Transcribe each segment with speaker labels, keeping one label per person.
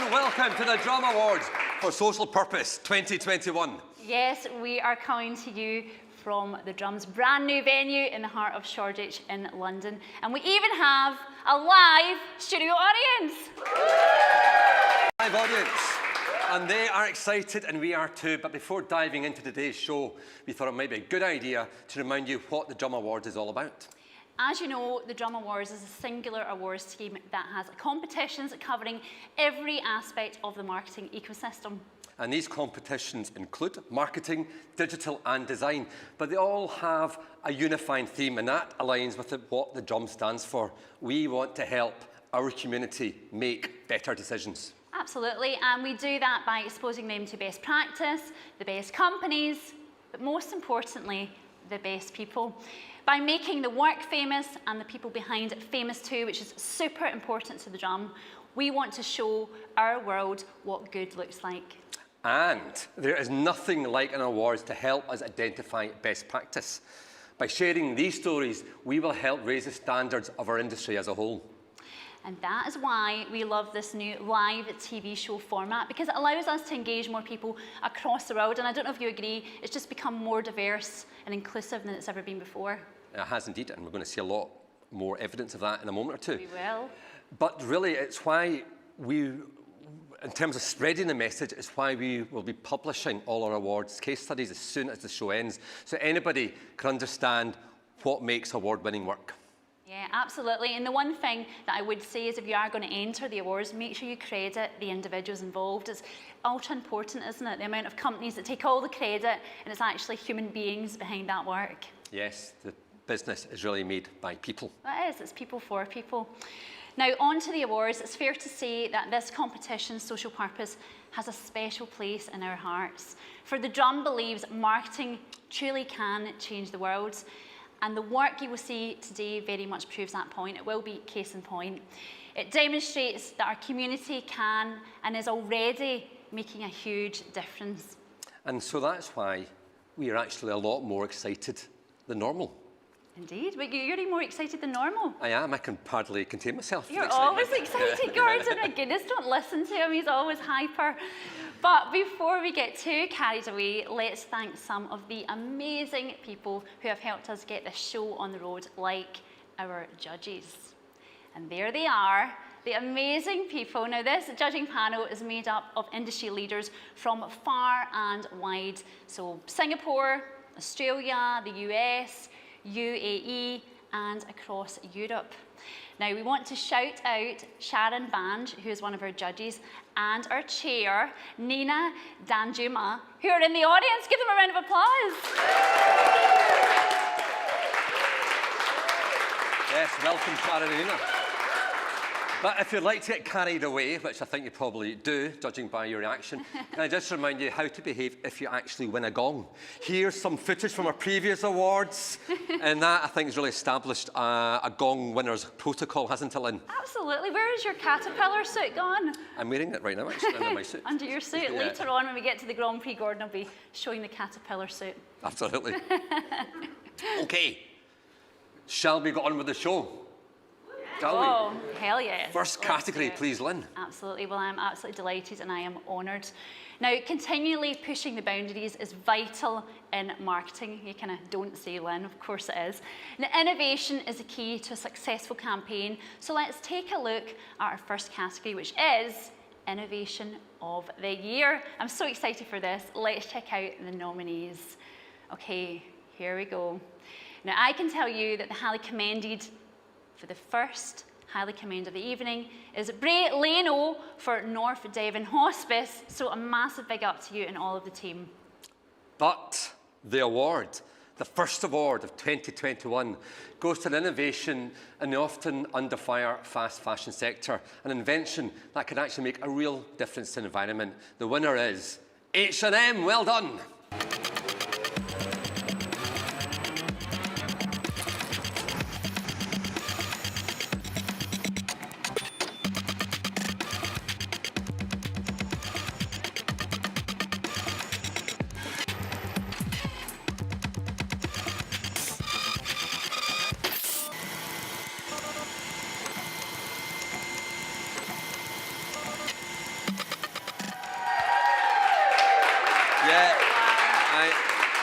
Speaker 1: Welcome to the Drama Awards for Social Purpose 2021.
Speaker 2: Yes, we are coming to you from the Drum's brand new venue in the heart of Shoreditch in London. And we even have a live studio audience.
Speaker 1: Live audience. And they are excited and we are too. But before diving into today's show, we thought it might be a good idea to remind you what the Drum Awards is all about.
Speaker 2: As you know, the Drum Awards is a singular awards scheme that has competitions covering every aspect of the marketing ecosystem.
Speaker 1: And these competitions include marketing, digital and design, but they all have a unifying theme, and that aligns with what the Drum stands for. We want to help our community make better decisions.
Speaker 2: Absolutely, and we do that by exposing them to best practice, the best companies, but most importantly, the best people. By making the work famous and the people behind it famous too, which is super important to the Drum, we want to show our world what good looks like.
Speaker 1: And there is nothing like an awards to help us identify best practice. By sharing these stories, we will help raise the standards of our industry as a whole.
Speaker 2: And that is why we love this new live TV show format, because it allows us to engage more people across the world. And I don't know if you agree, it's just become more diverse and inclusive than it's ever been before.
Speaker 1: It has indeed, and we're going to see a lot more evidence of that in a moment or two.
Speaker 2: We will.
Speaker 1: But really, it's why we, in terms of spreading the message, it's why we will be publishing all our awards case studies as soon as the show ends, so anybody can understand what makes award-winning work.
Speaker 2: Yeah, absolutely. And the one thing that I would say is if you are going to enter the awards, make sure you credit the individuals involved. It's ultra important, isn't it? The amount of companies that take all the credit and it's actually human beings behind that work.
Speaker 1: Yes, the business is really made by people.
Speaker 2: It is. It's people for people. Now, on to the awards. It's fair to say that this competition, Social Purpose, has a special place in our hearts. For the Drum believes marketing truly can change the world. And the work you will see today very much proves that point. It will be case in point. It demonstrates that our community can and is already making a huge difference.
Speaker 1: And so that's why we are actually a lot more excited than normal.
Speaker 2: Indeed, but you're more excited than normal.
Speaker 1: I am. I can hardly contain myself.
Speaker 2: You're always excited, Gordon. My goodness, don't listen to him. He's always hyper. But before we get too carried away, let's thank some of the amazing people who have helped us get this show on the road, like our judges. And there they are, the amazing people. Now, this judging panel is made up of industry leaders from far and wide. So Singapore, Australia, the US, UAE, and across Europe. Now, we want to shout out Sharon Banj, who is one of our judges, and our chair, Nina Danjuma, who are in the audience. Give them a round of applause.
Speaker 1: Yes, welcome, Sharon and Nina. But if you'd like to get carried away, which I think you probably do, judging by your reaction, can I just remind you how to behave if you actually win a gong? Here's some footage from our previous awards, and that, I think, has really established a gong winner's protocol, hasn't it, Lynn?
Speaker 2: Absolutely. Where is your caterpillar suit gone?
Speaker 1: I'm wearing it right now, actually, under my suit.
Speaker 2: Under your suit. Yeah. Later on, when we get to the Grand Prix, Gordon will be showing the caterpillar suit.
Speaker 1: Absolutely. Okay. Shall we get on with the show?
Speaker 2: Oh, hell yes.
Speaker 1: First category, please, Lynn.
Speaker 2: Absolutely. Well, I'm absolutely delighted and I am honoured. Now, continually pushing the boundaries is vital in marketing. You kind of don't say, Lynn, of course it is. Now, innovation is the key to a successful campaign. So let's take a look at our first category, which is Innovation of the Year. I'm so excited for this. Let's check out the nominees. Okay, here we go. Now, I can tell you that the highly commended for the first highly commended of the evening is Bray Leno for North Devon Hospice. So a massive big up to you and all of the team.
Speaker 1: But the award, the first award of 2021, goes to an innovation in the often under fire fast fashion sector, an invention that could actually make a real difference to the environment. The winner is H&M. Well done. Yeah, I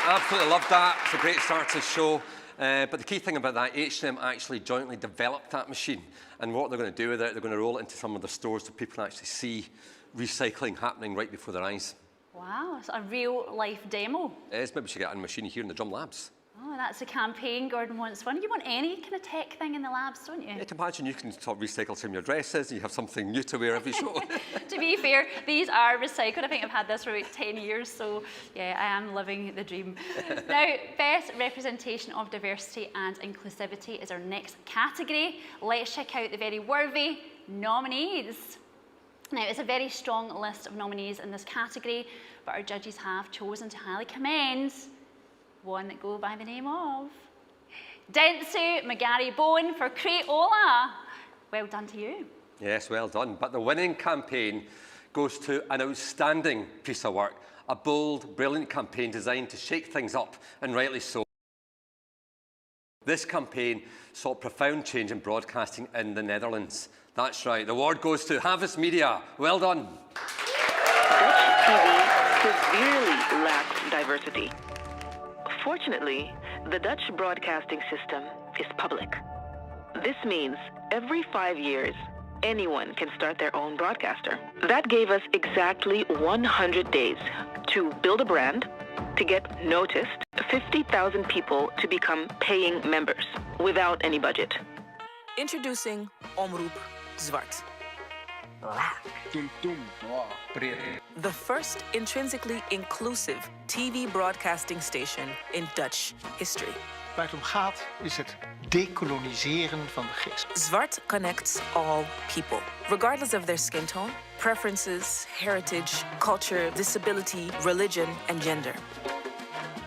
Speaker 1: absolutely loved that. It's a great start to the show. But the key thing about that, H&M actually jointly developed that machine. And what they're going to do with it, they're going to roll it into some of the stores so people can actually see recycling happening right before their eyes.
Speaker 2: Wow, it's a real life demo.
Speaker 1: It is. Maybe we should get a machine here in the Drum Labs.
Speaker 2: Oh, that's a campaign Gordon wants one. You want any kind of tech thing in the labs, don't you?
Speaker 1: Yeah, to imagine you can sort of recycle some of your dresses and you have something new to wear every show.
Speaker 2: To be fair, these are recycled. I think I've had this for about 10 years, so yeah, I am living the dream. Now, best representation of diversity and inclusivity is our next category. Let's check out the very worthy nominees. Now, it's a very strong list of nominees in this category, but our judges have chosen to highly commend one that go by the name of Dentsu McGarry Bowen for Crayola. Well done to you.
Speaker 1: Yes, well done. But the winning campaign goes to an outstanding piece of work, a bold, brilliant campaign designed to shake things up, and rightly so. This campaign saw profound change in broadcasting in the Netherlands. That's right, the award goes to Havas Media. Well done.
Speaker 3: Dutch TV severely lacks diversity. Fortunately, the Dutch broadcasting system is public. This means every 5 years, anyone can start their own broadcaster. That gave us exactly 100 days to build a brand, to get noticed, 50,000 people to become paying members without any budget.
Speaker 4: Introducing Omroep Zwart. The first intrinsically inclusive TV broadcasting station in Dutch history.
Speaker 5: Waar het om gaat is het dekoloniseren van de geest.
Speaker 4: Zwart connects all people, regardless of their skin tone, preferences, heritage, culture, disability, religion, and gender.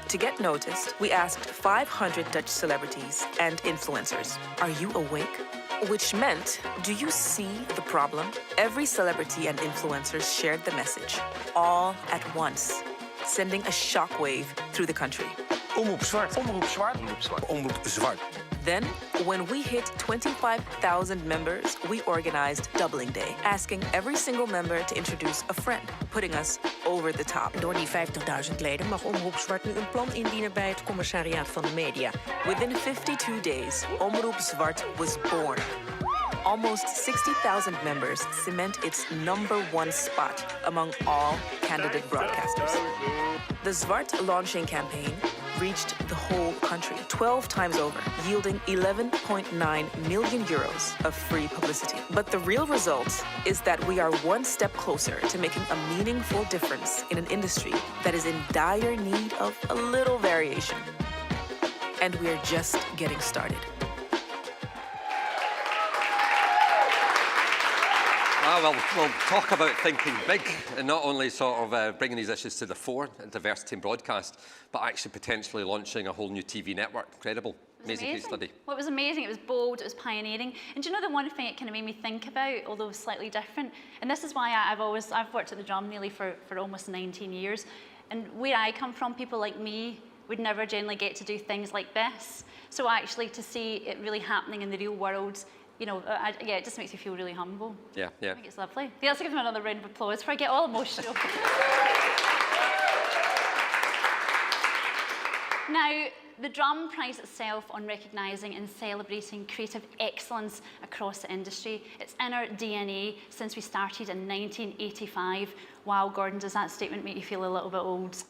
Speaker 4: To get noticed, we asked 500 Dutch celebrities and influencers, are you awake? Which meant, do you see the problem? Every celebrity and influencer shared the message, all at once, sending a shockwave through the country.
Speaker 6: Omroep Zwart. Omroep Zwart. Omroep Zwart. Omroep Zwart.
Speaker 4: Then, when we hit 25,000 members, we organized Doubling Day, asking every single member to introduce a friend, putting us over the top.
Speaker 7: Door die 50.000 leden mag Omroep Zwart nu een plan indienen bij het Commissariaat van de Media.
Speaker 4: Within 52 days, Omroep Zwart was born. Almost 60,000 members cement its #1 spot among all candidate broadcasters. The Zwart launching campaign reached the whole country 12 times over, yielding 11.9 million euros of free publicity. But the real result is that we are one step closer to making a meaningful difference in an industry that is in dire need of a little variation. And we are just getting started.
Speaker 1: Well, we'll talk about thinking big and not only sort of bringing these issues to the fore, diversity in broadcast, but actually potentially launching a whole new TV network. Incredible. Amazing case study.
Speaker 2: Well, it was amazing. It was bold. It was pioneering. And do you know the one thing it kind of made me think about, although slightly different? And this is why I've worked at the Drum nearly for almost 19 years. And where I come from, people like me would never generally get to do things like this. So actually to see it really happening in the real world, you know, yeah, it just makes you feel really humble.
Speaker 1: Yeah, yeah.
Speaker 2: I think it's lovely. Yeah, let's give them another round of applause before I get all emotional. Now, the Drum prides itself on recognising and celebrating creative excellence across the industry. It's in our DNA since we started in 1985. Wow, Gordon, does that statement make you feel a little bit old?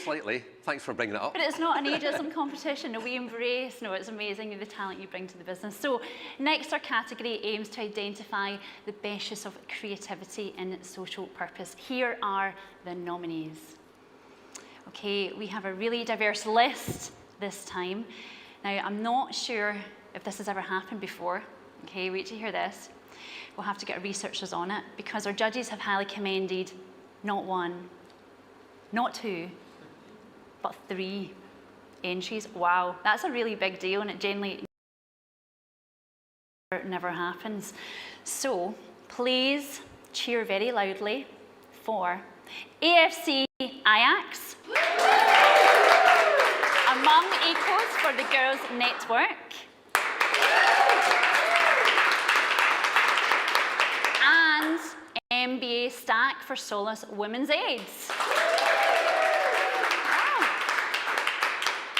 Speaker 1: Slightly. Thanks for bringing it up.
Speaker 2: But it's not an ageism competition. No, we embrace. No, it's amazing the talent you bring to the business. So next, our category aims to identify the best use of creativity in social purpose. Here are the nominees. Okay, we have a really diverse list this time. Now, I'm not sure if this has ever happened before. Okay, wait to hear this. We'll have to get our researchers on it because our judges have highly commended not one, not two, but 3 entries. Wow, that's a really big deal, and it generally never happens. So please cheer very loudly for AFC Ajax, Among Equals for the Girls Network, and MBA Stunt. Stack for Solace Women's AIDS. Wow.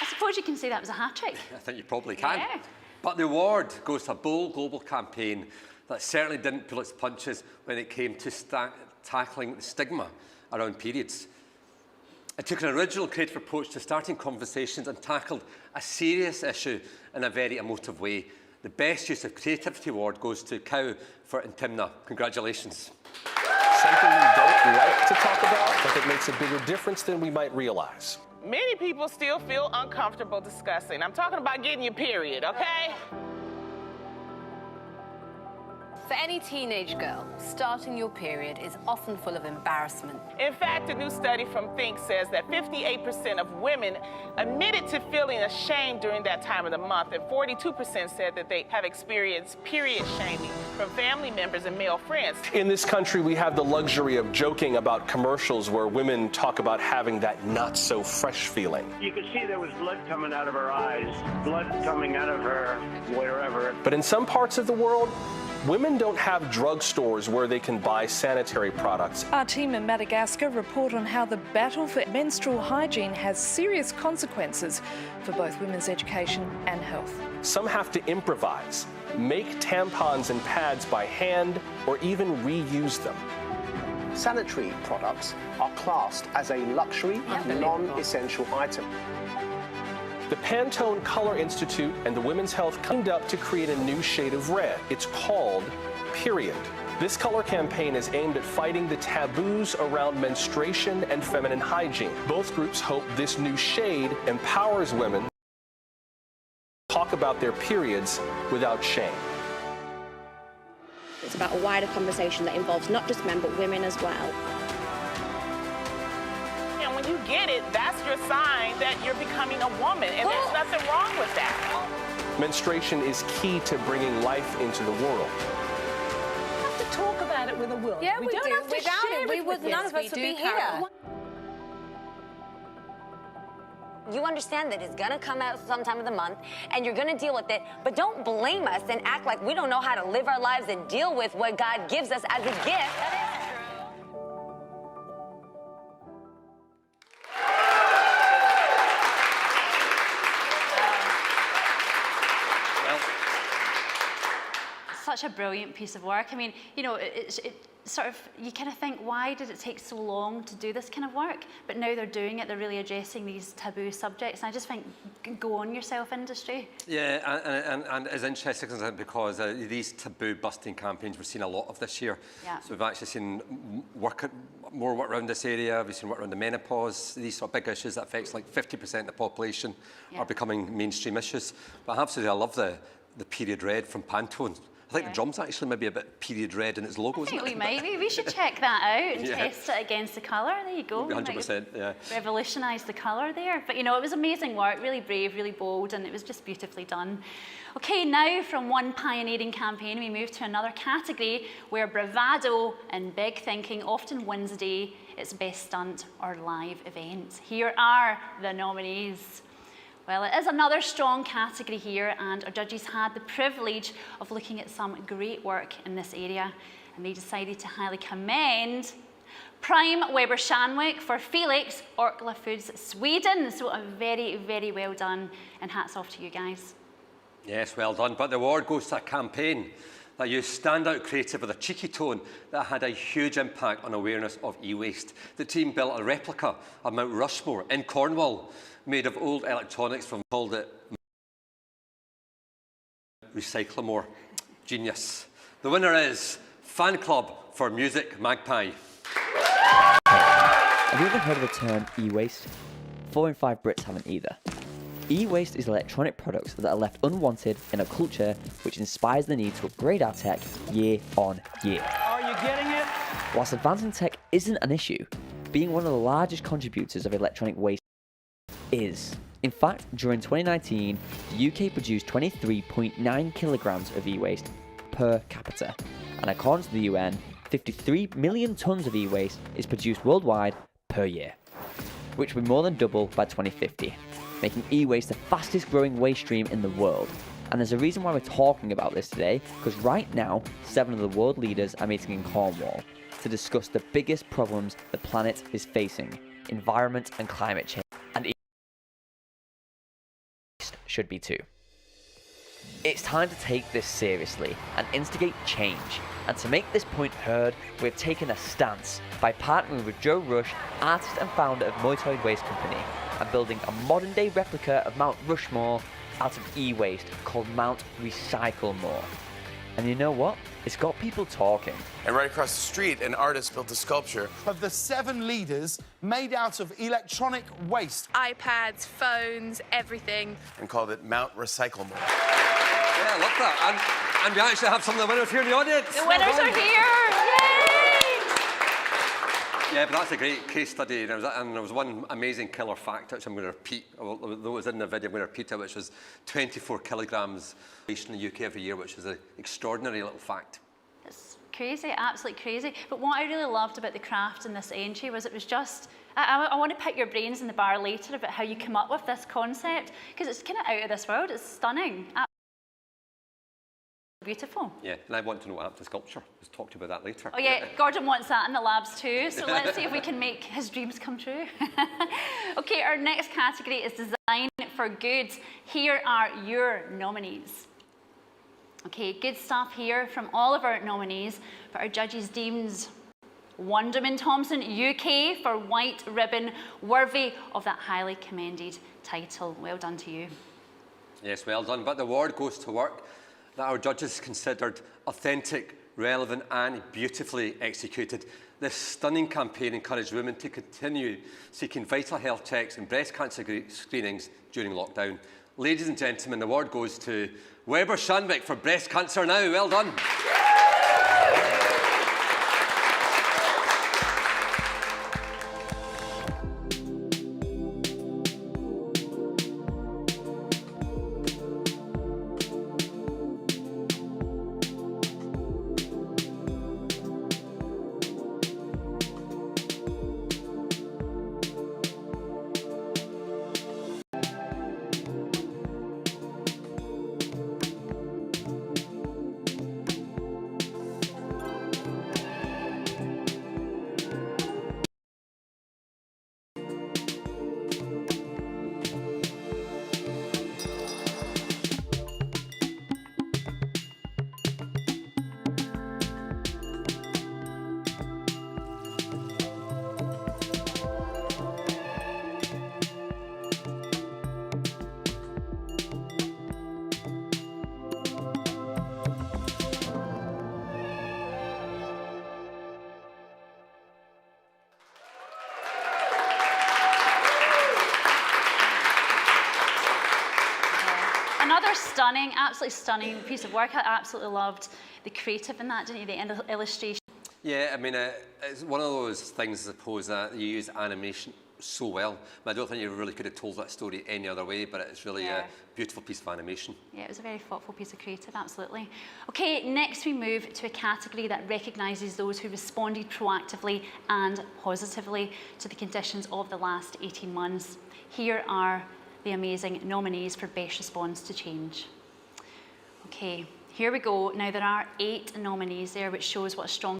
Speaker 2: I suppose you can say that was a hat trick.
Speaker 1: I think you probably can.
Speaker 2: Yeah.
Speaker 1: But the award goes to a bold global campaign that certainly didn't pull its punches when it came to tackling the stigma around periods. It took an original creative approach to starting conversations and tackled a serious issue in a very emotive way. The Best Use of Creativity Award goes to Cow for Intimna. Congratulations.
Speaker 6: Something we don't like to talk about, but that makes a bigger difference than we might realize.
Speaker 8: Many people still feel uncomfortable discussing. I'm talking about getting your period, okay?
Speaker 9: For any teenage girl, starting your period is often full of embarrassment.
Speaker 8: In fact, a new study from Think says that 58% of women admitted to feeling ashamed during that time of the month, and 42% said that they have experienced period shaming from family members and male friends.
Speaker 6: In this country, we have the luxury of joking about commercials where women talk about having that not-so-fresh feeling.
Speaker 10: You could see there was blood coming out of her eyes, blood coming out of her wherever.
Speaker 6: But in some parts of the world, women don't have drugstores where they can buy sanitary products.
Speaker 11: Our team in Madagascar report on how the battle for menstrual hygiene has serious consequences for both women's education and health.
Speaker 6: Some have to improvise, make tampons and pads by hand, or even reuse them.
Speaker 12: Sanitary products are classed as a luxury, non-essential item.
Speaker 6: The Pantone Color Institute and the Women's Health teamed up to create a new shade of red. It's called Period. This color campaign is aimed at fighting the taboos around menstruation and feminine hygiene. Both groups hope this new shade empowers women to talk about their periods without shame.
Speaker 13: It's about a wider conversation that involves not just men, but women as well.
Speaker 8: When you get it, that's your sign that you're becoming a woman, and there's nothing wrong with that.
Speaker 6: Menstruation is key to bringing life into the world.
Speaker 9: We have to talk about it with a will.
Speaker 7: Yeah,
Speaker 9: we don't
Speaker 7: do.
Speaker 9: have to
Speaker 7: Without
Speaker 9: share
Speaker 7: it, we would
Speaker 9: with
Speaker 7: none of us would be here.
Speaker 14: You understand that it's gonna come out sometime of the month and you're gonna deal with it, but don't blame us and act like we don't know how to live our lives and deal with what God gives us as a gift.
Speaker 2: Such a brilliant piece of work. I mean, you know, it sort of, you kind of think, why did it take so long to do this kind of work? But now they're doing it, they're really addressing these taboo subjects. And I just think, go on yourself, industry.
Speaker 1: Yeah, and it's interesting because these taboo busting campaigns we're seeing a lot of this year.
Speaker 2: Yeah.
Speaker 1: So we've actually seen more work around this area. We've seen work around the menopause. These sort of big issues that affects like 50% of the population are becoming mainstream issues. But I have to say, I love the period red from Pantone. I think the drum's actually maybe a bit period red in its logo, isn't it?
Speaker 2: I think we might be. We should check that out and test it against the colour. There you go.
Speaker 1: 100%, yeah.
Speaker 2: Revolutionise the colour there. But you know, it was amazing work, really brave, really bold, and it was just beautifully done. Okay, now from one pioneering campaign, we move to another category where bravado and big thinking often wins the day. It's best stunt or live event. Here are the nominees. Well, it is another strong category here, and our judges had the privilege of looking at some great work in this area, and they decided to highly commend Prime Weber Shanwick for Felix Orkla Foods Sweden. So a very, very well done, and hats off to you guys.
Speaker 1: Yes, well done. But the award goes to a campaign that used standout creative with a cheeky tone that had a huge impact on awareness of e-waste. The team built a replica of Mount Rushmore in Cornwall, made of old electronics from, called it Recyclamore. Genius. The winner is Fan Club for Music Magpie.
Speaker 15: Have you ever heard of the term e-waste? 4 in 5 Brits haven't either. E-waste is electronic products that are left unwanted in a culture which inspires the need to upgrade our tech year on year.
Speaker 10: Are you getting it?
Speaker 15: Whilst advancing tech isn't an issue, being one of the largest contributors of electronic waste is. In fact, during 2019, the UK produced 23.9 kilograms of e-waste per capita. And according to the UN, 53 million tons of e-waste is produced worldwide per year, which will be more than double by 2050, making e-waste the fastest growing waste stream in the world. And there's a reason why we're talking about this today, because right now, 7 of the world leaders are meeting in Cornwall. to discuss the biggest problems the planet is facing: environment and climate change, and should be too. It's time to take this seriously and instigate change. And to make this point heard, we've taken a stance by partnering with Joe Rush, artist and founder of Moitoid Waste Company, and building a modern-day replica of Mount Rushmore out of e-waste called Mount Recycle More. And you know what? It's got people talking.
Speaker 16: And right across the street, an artist built a sculpture
Speaker 17: of the 7 leaders made out of electronic waste.
Speaker 18: iPads, phones, everything.
Speaker 16: and called it Mount Recycle More.
Speaker 1: Yeah, I love that. And we actually have some of the winners here in the audience.
Speaker 2: The winners are here! Yay!
Speaker 1: Yeah, but that's a great case study. And there was one amazing killer fact, which I'm going to repeat, although it was in the video, I'm going to repeat it, which was 24 kilograms in the UK every year, which is an extraordinary little fact.
Speaker 2: It's crazy, absolutely crazy. But what I really loved about the craft in this entry was it was just, I want to pick your brains in the bar later about how you come up with this concept, because it's kind of out of this world. It's stunning. Beautiful.
Speaker 1: Yeah, and I want to know what happened to sculpture. Let's talk to you about that later.
Speaker 2: Oh yeah, Gordon wants that in the labs too, so let's see if we can make his dreams come true. Okay, our next category is Design for Good. Here are your nominees. Okay, good stuff here from all of our nominees, but our judges deemed Wonderman Thompson UK for White Ribbon, worthy of that highly commended title. Well done to you.
Speaker 1: Yes, well done. But the award goes to work that our judges considered authentic, relevant and beautifully executed. This stunning campaign encouraged women to continue seeking vital health checks and breast cancer screenings during lockdown. Ladies and gentlemen, the award goes to Weber Shandwick for Breast Cancer Now. Well done.
Speaker 2: Another stunning, absolutely stunning piece of work. I absolutely loved the creative in that, didn't you? The illustration.
Speaker 1: Yeah, I mean, it's one of those things, I suppose, that you use animation so well. I don't think you really could have told that story any other way, but it's really a beautiful piece of animation.
Speaker 2: Yeah, it was a very thoughtful piece of creative, absolutely. Okay, next we move to a category that recognises those who responded proactively and positively to the conditions of the last 18 months. Here are the amazing nominees for Best Response to Change. Okay, here we go. Now there are 8 nominees there, which shows what a strong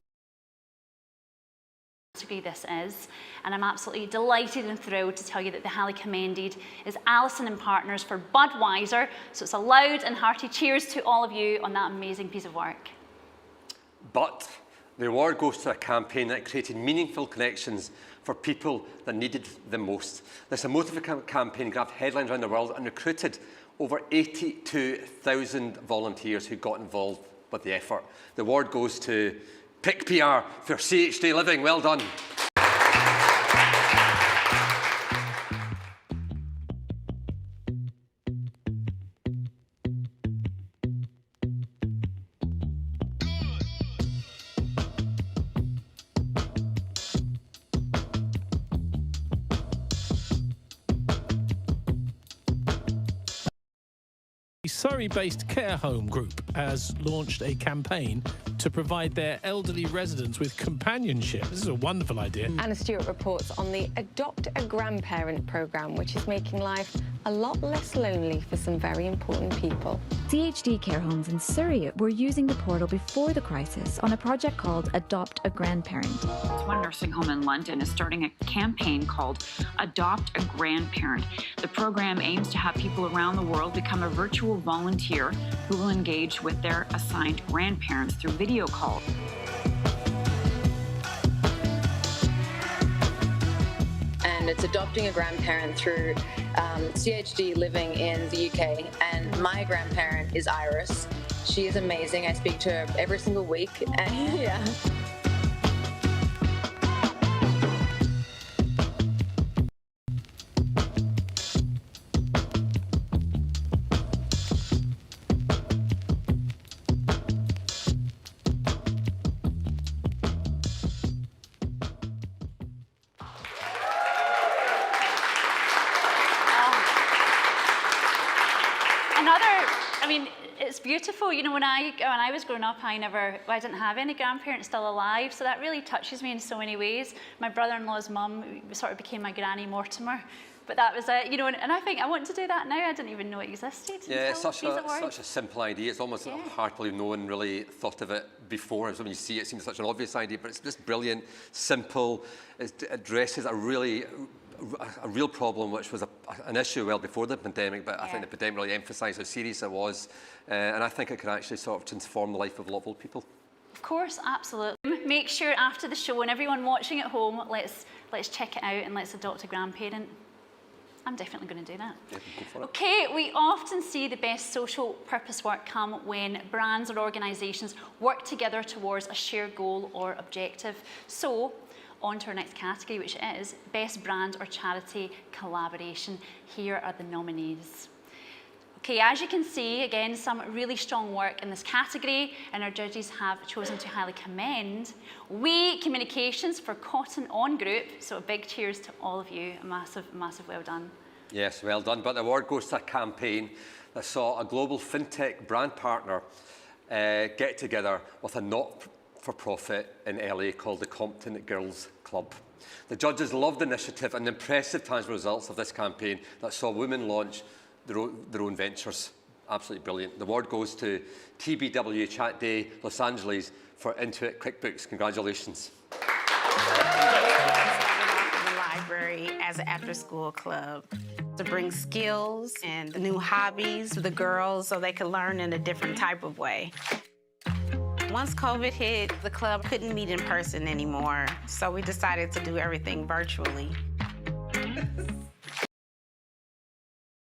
Speaker 2: category this is, and I'm absolutely delighted and thrilled to tell you that the highly commended is Alison and Partners for Budweiser. So it's a loud and hearty cheers to all of you on that amazing piece of work.
Speaker 1: But the award goes to a campaign that created meaningful connections for people that needed them most. This emotive campaign grabbed headlines around the world and recruited over 82,000 volunteers who got involved with the effort. The award goes to Pick PR for CHD Living. Well done.
Speaker 19: The Surrey-based care home group has launched a campaign to to provide their elderly residents with companionship. This is a wonderful idea.
Speaker 20: Anna Stewart reports on the Adopt a Grandparent programme, which is making life a lot less lonely for some very important people.
Speaker 21: CHD care homes in Surrey were using the portal before the crisis on a project called Adopt a Grandparent.
Speaker 22: One nursing home in London is starting a campaign called Adopt a Grandparent. The program aims to have people around the world become a virtual volunteer who will engage with their assigned grandparents through video calls.
Speaker 23: And it's adopting a grandparent through CHD living in the UK. And my grandparent is Iris. She is amazing. I speak to her every single week. And yeah.
Speaker 2: It's beautiful. You know, when I was growing up, I didn't have any grandparents still alive, so that really touches me in so many ways. My brother-in-law's mum sort of became my Granny Mortimer, but that was it, you know, and I think I want to do that now. I didn't even know it existed.
Speaker 1: Yeah, it's such a simple idea. It's almost hard to believe no one really thought of it before. So when you see it, it seems such an obvious idea, but it's just brilliant, simple. It addresses a real problem, which was an issue well before the pandemic, but I think the pandemic really emphasised how serious it was, and I think it could actually sort of transform the life of a lot of old people.
Speaker 2: Of course, absolutely. Make sure after the show, and everyone watching at home, let's check it out and let's adopt a grandparent. I'm definitely going to do that.
Speaker 1: Yeah, go for it.
Speaker 2: Okay, we often see the best social purpose work come when brands or organisations work together towards a shared goal or objective. So, on to our next category, which is Best Brand or Charity Collaboration. Here are the nominees. Okay, as you can see, again, some really strong work in this category, and our judges have chosen to highly commend We Communications for Cotton On Group. So a big cheers to all of you. A massive, massive well done.
Speaker 1: Yes, well done. But the award goes to a campaign that saw a global fintech brand partner get together with a not-for-profit in LA called the Compton Girls Club. The judges loved the initiative and the impressive tangible results of this campaign that saw women launch their own ventures. Absolutely brilliant. The award goes to TBW Chat Day Los Angeles for Intuit QuickBooks. Congratulations.
Speaker 24: The library as an after-school club to bring skills and new hobbies to the girls so they could learn in a different type of way. Once COVID hit, the club couldn't meet in person anymore, so we decided to do everything virtually.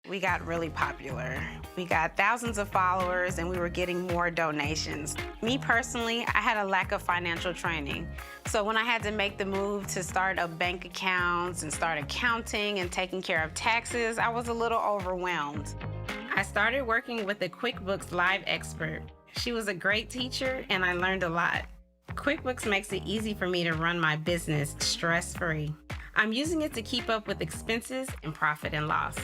Speaker 24: We got really popular. We got thousands of followers and we were getting more donations. Me personally, I had a lack of financial training. So when I had to make the move to start up bank accounts and start accounting and taking care of taxes, I was a little overwhelmed. I started working with a QuickBooks Live expert. She was a great teacher and I learned a lot. QuickBooks makes it easy for me to run my business stress-free. I'm using it to keep up with expenses and profit and loss.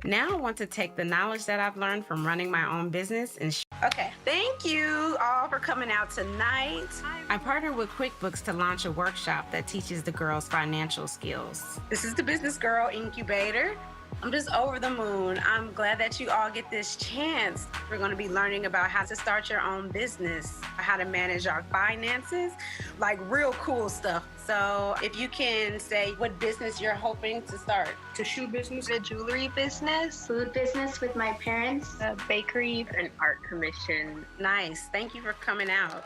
Speaker 24: Now I want to take the knowledge that I've learned from running my own business and Okay, thank you all for coming out tonight. I partnered with QuickBooks to launch a workshop that teaches the girls financial skills. This is the Business Girl Incubator. I'm just over the moon. I'm glad that you all get this chance. We're going to be learning about how to start your own business, how to manage our finances, like real cool stuff. So if you can say what business you're hoping to start.
Speaker 25: A shoe business, a jewelry business, food business with my parents, a bakery, an art commission.
Speaker 24: Nice. Thank you for coming out.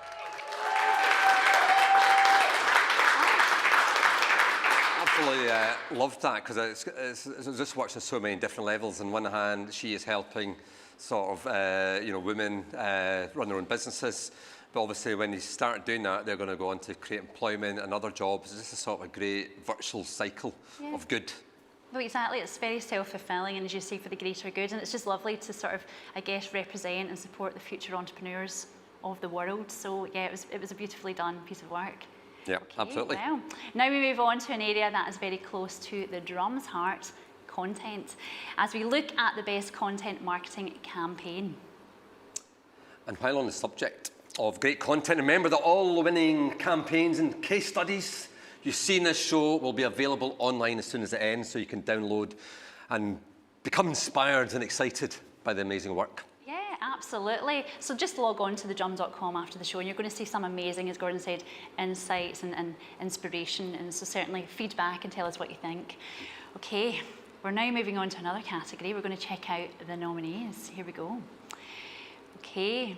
Speaker 1: Absolutely loved that because it just works at so many different levels. On one hand, she is helping sort of women run their own businesses, but obviously when they start doing that, they're going to go on to create employment and other jobs. This is sort of a great virtual cycle of good.
Speaker 2: Well, exactly. It's very self-fulfilling, and as you say, for the greater good. And it's just lovely to sort of, I guess, represent and support the future entrepreneurs of the world. So yeah, it was a beautifully done piece of work.
Speaker 1: Yeah, absolutely.
Speaker 2: Wow. Now we move on to an area that is very close to the drum's heart, content, as we look at the best content marketing campaign.
Speaker 1: And while on the subject of great content. Remember that all the winning campaigns and case studies you see in this show will be available online as soon as it ends, so you can download and become inspired and excited by the amazing work.
Speaker 2: Yeah, absolutely. So just log on to thedrum.com after the show and you're going to see some amazing, as Gordon said, insights and inspiration, and so certainly feedback and tell us what you think. Okay, we're now moving on to another category. We're going to check out the nominees. Here we go. Okay,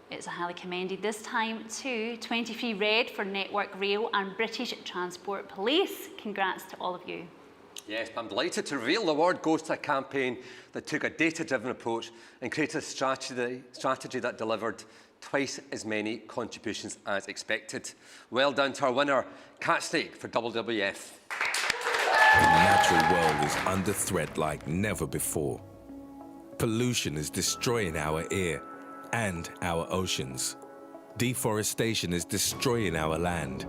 Speaker 2: it's a highly commended this time to 23 Red for Network Rail and British Transport Police. Congrats to all of you.
Speaker 1: Yes, I'm delighted to reveal the award goes to a campaign that took a data-driven approach and created a strategy that delivered twice as many contributions as expected. Well done to our winner, Cat Snake for WWF.
Speaker 3: The natural world is under threat like never before. Pollution is destroying our air and our oceans. Deforestation is destroying our land.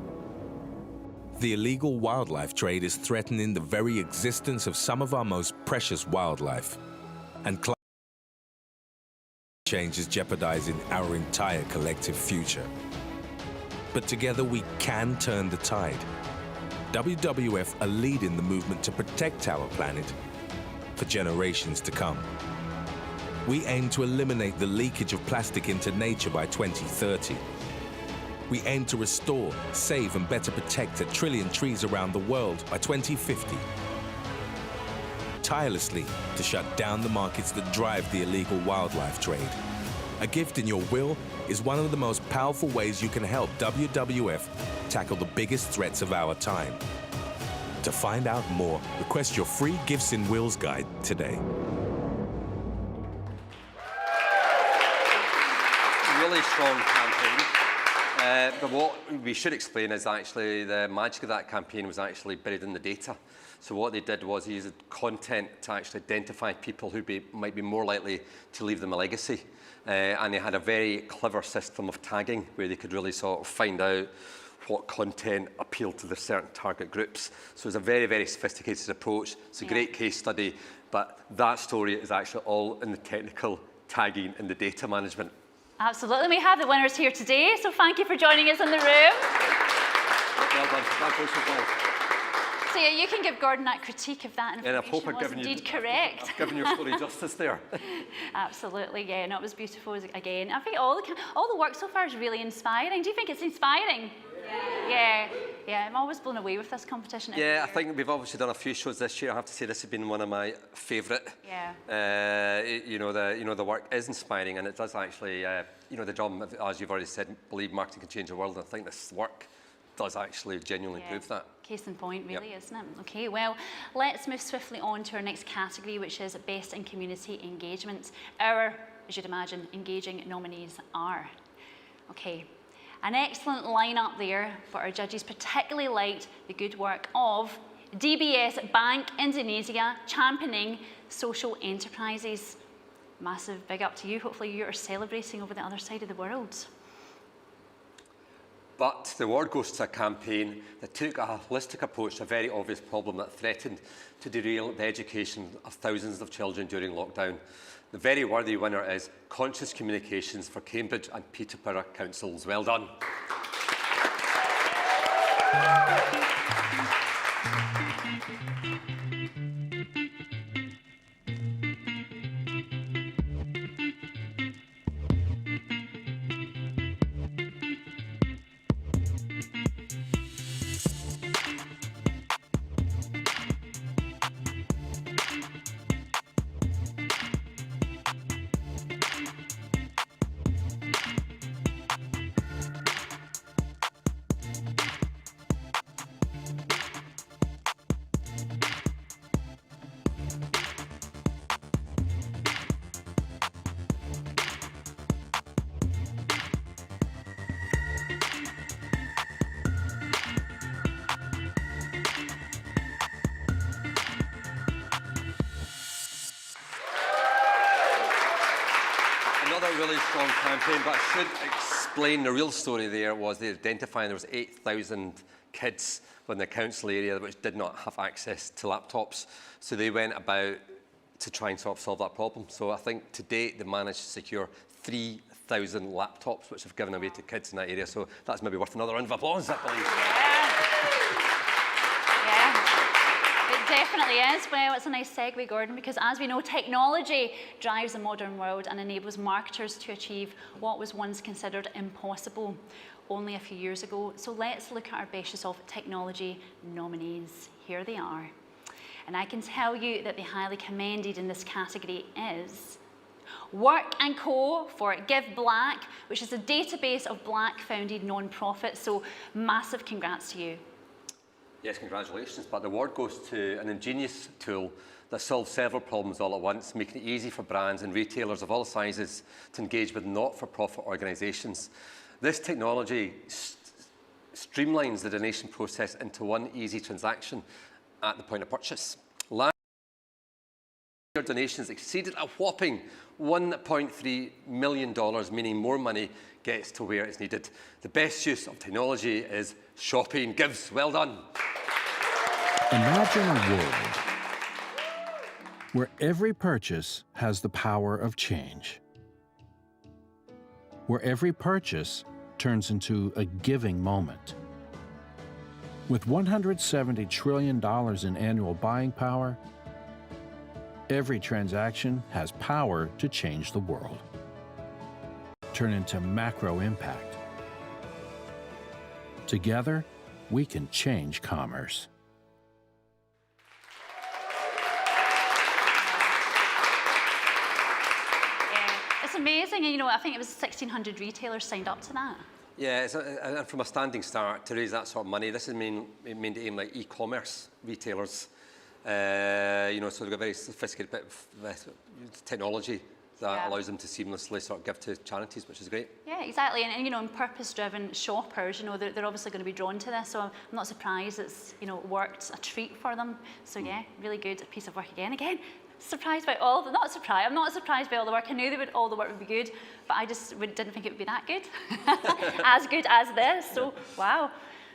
Speaker 3: The illegal wildlife trade is threatening the very existence of some of our most precious wildlife. And climate change is jeopardizing our entire collective future. But together we can turn the tide. WWF are leading the movement to protect our planet for generations to come. We aim to eliminate the leakage of plastic into nature by 2030. We aim to restore, save and better protect 1 trillion trees around the world by 2050. Tirelessly to shut down the markets that drive the illegal wildlife trade. A gift in your will is one of the most powerful ways you can help WWF tackle the biggest threats of our time. To find out more, request your free Gifts in Wills guide today.
Speaker 1: Really strong campaign. But what we should explain is actually the magic of that campaign was actually buried in the data. So what they did was they used content to actually identify people who might be more likely to leave them a legacy. And they had a very clever system of tagging where they could really sort of find out what content appealed to the certain target groups. So it's a very, very sophisticated approach. It's a great case study, but that story is actually all in the technical tagging and the data management.
Speaker 2: Absolutely. We have the winners here today, so thank you for joining us in the room.
Speaker 1: Well done.
Speaker 2: So yeah, you can give Gordon that critique if that
Speaker 1: And I hope
Speaker 2: information was indeed correct.
Speaker 1: I've given your story justice there.
Speaker 2: Absolutely, yeah, no, it was beautiful again. I think all the work so far is really inspiring. Do you think it's inspiring? Yeah, I'm always blown away with this competition.
Speaker 1: Yeah, I think we've obviously done a few shows this year. I have to say this has been one of my favourite.
Speaker 2: Yeah.
Speaker 1: The work is inspiring, and it does actually, the Drum, as you've already said, believe marketing can change the world. And I think this work does actually genuinely prove that.
Speaker 2: Case in point, really, isn't it? Okay, well, let's move swiftly on to our next category, which is Best in Community Engagement. Our, as you'd imagine, engaging nominees are. Okay. An excellent lineup there, but our judges particularly liked the good work of DBS Bank Indonesia, championing social enterprises. Massive big up to you. Hopefully you are celebrating over the other side of the world.
Speaker 1: But the award goes to a campaign that took a holistic approach to a very obvious problem that threatened to derail the education of thousands of children during lockdown. The very worthy winner is Conscious Communications for Cambridge and Peterborough Councils. Well done. Another really strong campaign, but I should explain the real story there was they identified there was 8,000 kids in the council area which did not have access to laptops. So they went about to try and sort of solve that problem. So I think to date they managed to secure 3,000 100,000 laptops which have given away to kids in that area. So that's maybe worth another round of applause, I believe.
Speaker 2: It definitely is. Well, it's a nice segue, Gordon, because as we know, technology drives the modern world and enables marketers to achieve what was once considered impossible only a few years ago. So let's look at our Best of Technology nominees. Here they are. And I can tell you that the highly commended in this category is Work & Co for Give Black, which is a database of Black-founded non-profits. So massive congrats to you.
Speaker 1: Yes, congratulations. But the award goes to an ingenious tool that solves several problems all at once, making it easy for brands and retailers of all sizes to engage with not-for-profit organisations. This technology streamlines the donation process into one easy transaction at the point of purchase. Last year, donations exceeded a whopping $1.3 million, meaning more money gets to where it's needed. The best use of technology is shopping gives. Well done.
Speaker 4: Imagine a world where every purchase has the power of change, where every purchase turns into a giving moment. With $170 trillion in annual buying power, every transaction has power to change the world, turn into macro impact. Together, we can change commerce.
Speaker 2: It's amazing, and I think it was 1,600 retailers signed up to that.
Speaker 1: Yeah, and from a standing start to raise that sort of money, this is meant to aim like e-commerce retailers. So they've got very sophisticated bit of technology that allows them to seamlessly sort of give to charities, which is great.
Speaker 2: Yeah, exactly. And purpose-driven shoppers, they're obviously going to be drawn to this. So I'm not surprised it's, worked a treat for them. So yeah, really good piece of work again. Surprised by all the, not surprised, I'm not surprised by all the work. I knew all the work would be good, but I just didn't think it would be that good. As good as this, so wow.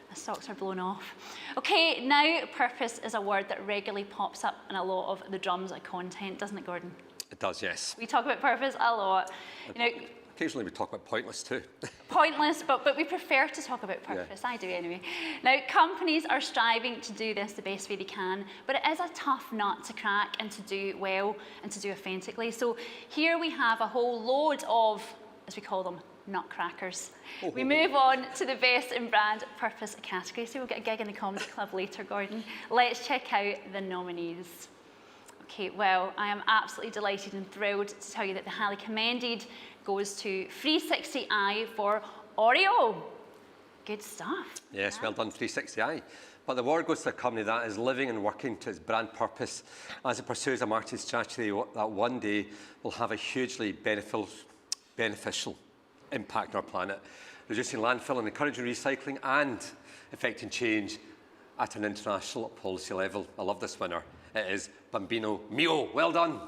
Speaker 2: My socks are blown off. Okay, now purpose is a word that regularly pops up in a lot of the drums content, doesn't it, Gordon?
Speaker 1: It does, yes.
Speaker 2: We talk about purpose a lot.
Speaker 1: Occasionally we talk about pointless too.
Speaker 2: Pointless, but we prefer to talk about purpose. Yeah. I do anyway. Now, companies are striving to do this the best way they can, but it is a tough nut to crack and to do well and to do authentically. So here we have a whole load of, as we call them, nutcrackers. We move on to the best in brand purpose category. So we'll get a gig in the Comedy Club later, Gordon. Let's check out the nominees. Okay, well, I am absolutely delighted and thrilled to tell you that the highly commended goes to 360i for Oreo. Good stuff.
Speaker 1: Yes, well done, 360i. But the award goes to a company that is living and working to its brand purpose as it pursues a marketing strategy that one day will have a hugely beneficial impact on our planet, reducing landfill and encouraging recycling and effecting change at an international policy level. I love this winner. It is Bambino Mio. Well done.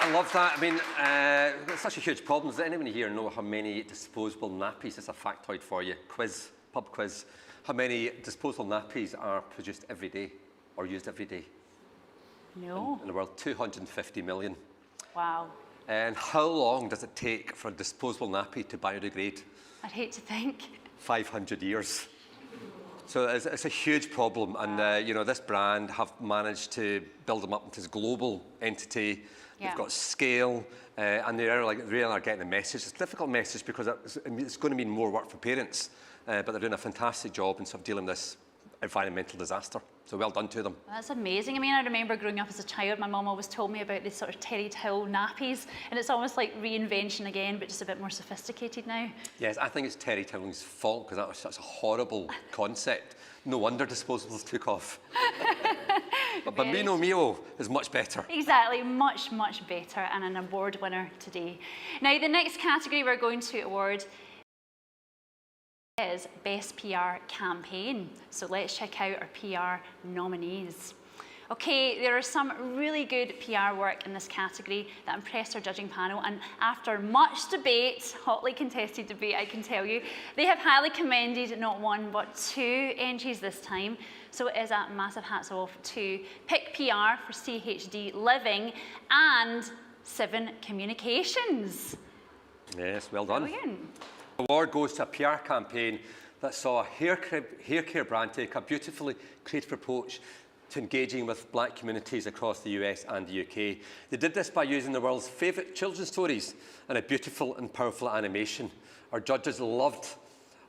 Speaker 1: I love that. I mean, it's such a huge problem. Does anyone here know how many disposable nappies? It's a factoid for you. Pub quiz. How many disposable nappies are produced every day or used every day?
Speaker 2: No.
Speaker 1: In the world, 250 million.
Speaker 2: Wow.
Speaker 1: And how long does it take for a disposable nappy to biodegrade?
Speaker 2: I'd hate to think.
Speaker 1: 500 years. So it's a huge problem, and you know, this brand have managed to build them up into this global entity. They've got scale, and they are really are getting the message. It's a difficult message because it's going to mean more work for parents, but they're doing a fantastic job in sort of dealing with this environmental disaster. So well done to them.
Speaker 2: That's amazing. I mean, I remember growing up as a child, my mum always told me about these sort of terry towel nappies, and it's almost like reinvention again, but just a bit more sophisticated now.
Speaker 1: Yes, I think it's terry toweling's fault because that was such a horrible concept. No wonder disposables took off. But Bambino Mio is much better.
Speaker 2: Exactly, much, much better, and an award winner today. Now, the next category we're going to award is Best PR Campaign. So let's check out our PR nominees. Okay, there are some really good PR work in this category that impressed our judging panel, and after much debate, hotly contested debate, I can tell you, they have highly commended not one but 2 entries this time. So it is a massive hats off to Pick PR for CHD Living and 7 Communications.
Speaker 1: Yes, well done.
Speaker 2: Brilliant.
Speaker 1: The award goes to a PR campaign that saw a hair care brand take a beautifully creative approach to engaging with black communities across the US and the UK. They did this by using the world's favourite children's stories and a beautiful and powerful animation. Our judges loved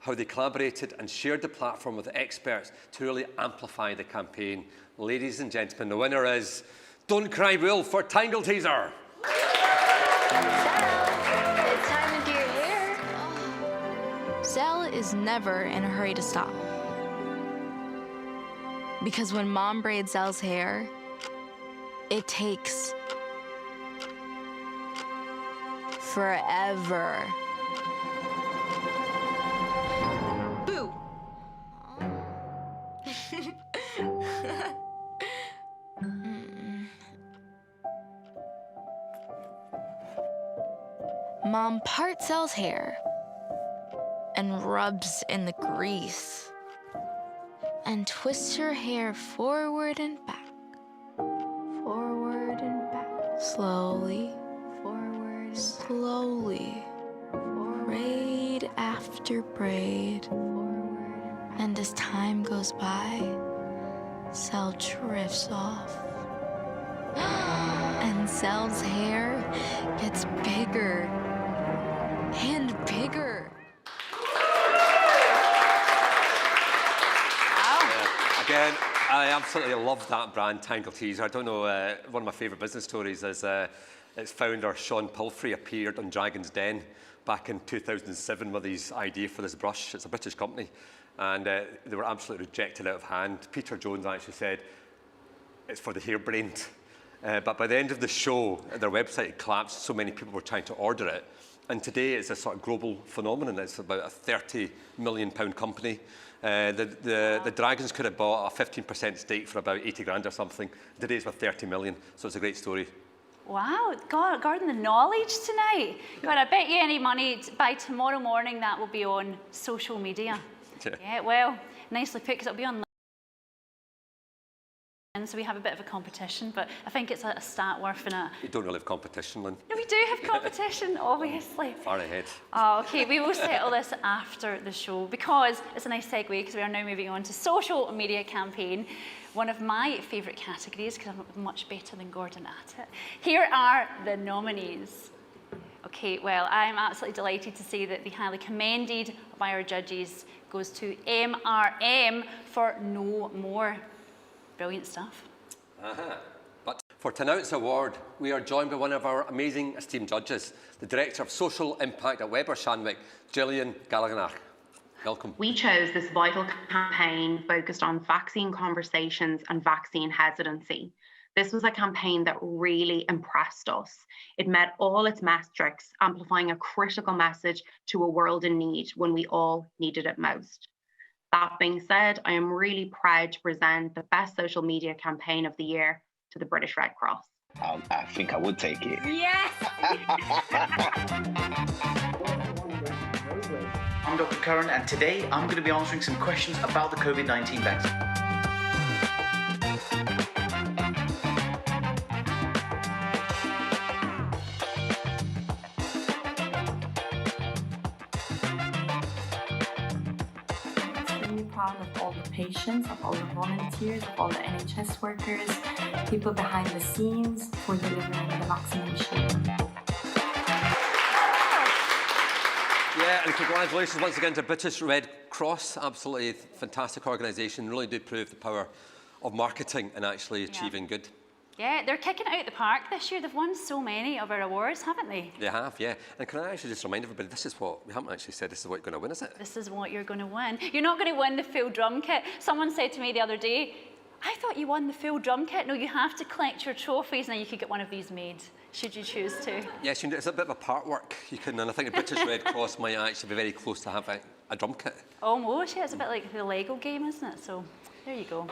Speaker 1: how they collaborated and shared the platform with experts to really amplify the campaign. Ladies and gentlemen, the winner is Don't Cry Wolf for Tangle Teaser.
Speaker 5: It's time to do your hair. Zell is never in a hurry to stop. Because when Mom braids Zell's hair, it takes forever. Boo! Mom parts Zell's hair and rubs in the grease and twists her hair forward and back, forward and back, slowly, forward, slowly, braid after braid, and as time goes by, Zell drifts off, and Zell's hair gets bigger and bigger.
Speaker 1: Again, I absolutely love that brand, Tangle Teaser. I don't know, one of my favourite business stories is its founder, Sean Palfrey, appeared on Dragon's Den back in 2007 with his idea for this brush. It's a British company, and they were absolutely rejected out of hand. Peter Jones actually said, it's for the harebrained. But by the end of the show, their website had collapsed. So many people were trying to order it. And today it's a sort of global phenomenon. It's about a £30 million company. The Dragons could have bought a 15% stake for about 80 grand or something. Today's worth 30 million, so it's a great story.
Speaker 2: Wow, God, Gordon, the knowledge tonight. God, I bet you any money, by tomorrow morning that will be on social media. Yeah, well, nicely put, because it'll be on. And so we have a bit of a competition, but I think it's a stat worth in it.
Speaker 1: You don't really have competition, Lynn.
Speaker 2: No, we do have competition, obviously.
Speaker 1: Far ahead.
Speaker 2: Oh, okay, we will settle this after the show, because it's a nice segue, because we are now moving on to social media campaign, one of my favourite categories, because I'm much better than Gordon at it. Here are the nominees. Okay, well, I'm absolutely delighted to say that the highly commended by our judges goes to MRM for No More. Brilliant stuff.
Speaker 1: But for tonight's award, we are joined by one of our amazing esteemed judges, the Director of Social Impact at Weber Shandwick, Gillian Gallagher. Welcome.
Speaker 8: We chose this vital campaign focused on vaccine conversations and vaccine hesitancy. This was a campaign that really impressed us. It met all its metrics, amplifying a critical message to a world in need when we all needed it most. That being said, I am really proud to present the best social media campaign of the year to the British Red Cross.
Speaker 11: I think I would take it.
Speaker 8: Yes!
Speaker 12: I'm Dr. Curran, and today I'm going to be answering some questions about the COVID-19 vaccine.
Speaker 6: proud of all the patients, of all the volunteers, of all the NHS workers, people behind the scenes for delivering the vaccination.
Speaker 1: Yeah, and congratulations once again to British Red Cross. Absolutely fantastic organisation. Really do prove the power of marketing and actually achieving good.
Speaker 2: Yeah, they're kicking it out the park this year. They've won so many of our awards, haven't they?
Speaker 1: They have, yeah. And can I actually just remind everybody, this is what, we haven't actually said this is what you're going to win, is it?
Speaker 2: This is what you're going to win. You're not going to win the full drum kit. Someone said to me the other day, I thought you won the full drum kit. No, you have to collect your trophies and then you could get one of these made, should you choose to.
Speaker 1: Yes, it's a bit of a part work. You can, and I think the British Red Cross might actually be very close to having a drum kit.
Speaker 2: Almost, yeah. It's a bit like the Lego game, isn't it? So, there you go.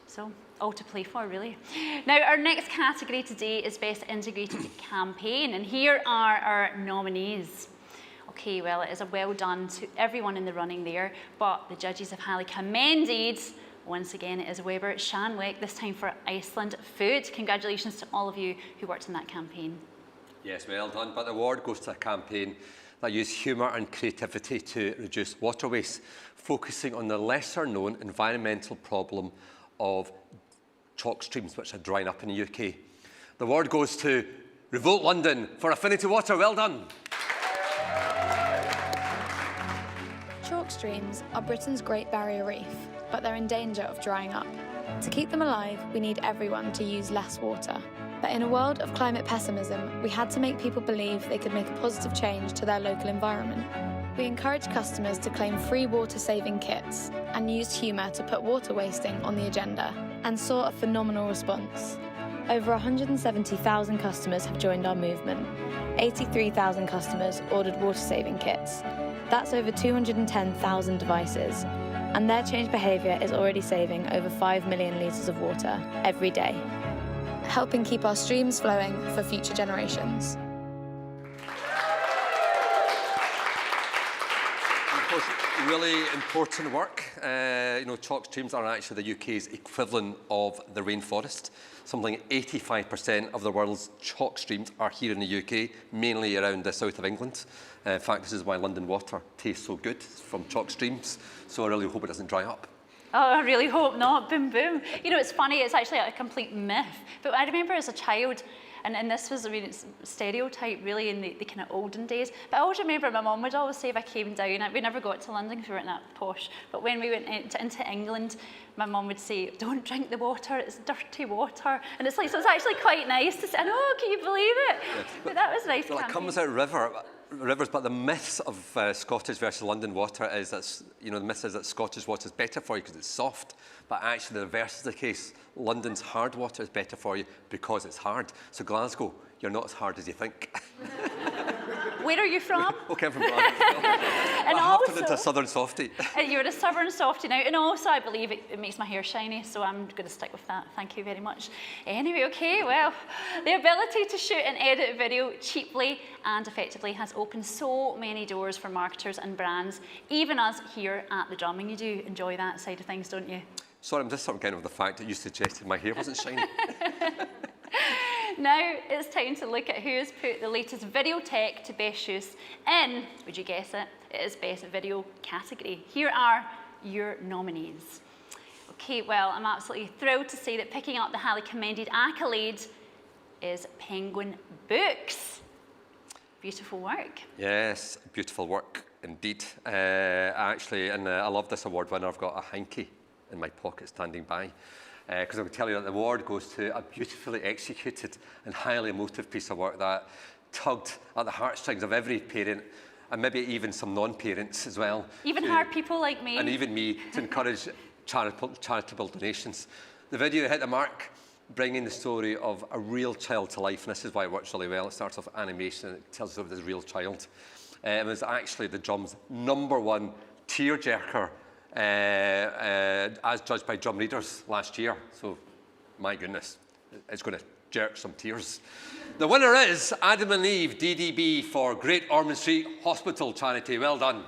Speaker 2: So, all to play for, really. Now, our next category today is Best Integrated Campaign, and here are our nominees. Okay, well, it is a well done to everyone in the running there, but the judges have highly commended, once again, it is Weber Shanwick, this time for Iceland Food. Congratulations to all of you who worked in that campaign.
Speaker 1: Yes, well done, but the award goes to a campaign that used humour and creativity to reduce water waste, focusing on the lesser-known environmental problem of chalk streams which are drying up in the UK. The award goes to Revolt London for Affinity Water. Well done.
Speaker 7: Chalk streams are Britain's Great Barrier Reef, but they're in danger of drying up. To keep them alive, we need everyone to use less water. But in a world of climate pessimism, we had to make people believe they could make a positive change to their local environment. We encouraged customers to claim free water-saving kits and used humour to put water wasting on the agenda, and saw a phenomenal response. Over 170,000 customers have joined our movement. 83,000 customers ordered water-saving kits. That's over 210,000 devices, and their changed behaviour is already saving over 5 million litres of water every day, helping keep our streams flowing for future generations.
Speaker 1: Really important work. You know, chalk streams are actually the UK's equivalent of the rainforest. Something like 85% of the world's chalk streams are here in the UK, mainly around the south of England. In fact, this is why London water tastes so good, from chalk streams. So I really hope it doesn't dry up.
Speaker 2: Oh, I really hope not. Boom, boom. You know, it's funny, it's actually a complete myth. But I remember as a child, and this was, I mean, it's stereotype really in the kind of olden days. But I always remember my mum would always say if I came down, we never got to London because we weren't that posh, but when we went into England, my mum would say, don't drink the water, it's dirty water. And it's like, so it's actually quite nice to say, I know, can you believe it? Yeah, but that was nice.
Speaker 1: Well, it comes out rivers, but the myths of Scottish versus London water is that, you know, the myth is that Scottish water is better for you because it's soft, but actually the reverse is the case. London's hard water is better for you because it's hard. So Glasgow, you're not as hard as you think.
Speaker 2: Where are you from?
Speaker 1: Okay, I'm from Glasgow.
Speaker 2: And
Speaker 1: I
Speaker 2: also,
Speaker 1: turned into a southern softie.
Speaker 2: You're a southern softie now, and also I believe it makes my hair shiny, so I'm going to stick with that. Thank you very much. Anyway, okay, well, the ability to shoot and edit video cheaply and effectively has opened so many doors for marketers and brands, even us here at The Drum, and you do enjoy that side of things, don't you?
Speaker 1: Sorry, I'm just sort of getting over the fact that you suggested my hair wasn't shiny.
Speaker 2: Now it's time to look at who has put the latest video tech to best use in, would you guess it, it is Best Video category. Here are your nominees. Okay, well, I'm absolutely thrilled to say that picking up the highly commended accolade is Penguin Books. Beautiful work.
Speaker 1: Yes, beautiful work indeed. I love this award winner. I've got a hanky in my pocket standing by. Because I can tell you that the award goes to a beautifully executed and highly emotive piece of work that tugged at the heartstrings of every parent, and maybe even some non-parents as well.
Speaker 2: Even hard people like me.
Speaker 1: And even me, to encourage charitable donations. The video hit the mark, bringing the story of a real child to life, and this is why it works really well. It starts off animation, and it tells us of this real child. It was actually The Drum's #1 tearjerker, as judged by drum readers last year. So, my goodness, it's going to jerk some tears. The winner is Adam and Eve DDB for Great Ormond Street Hospital charity. Well done.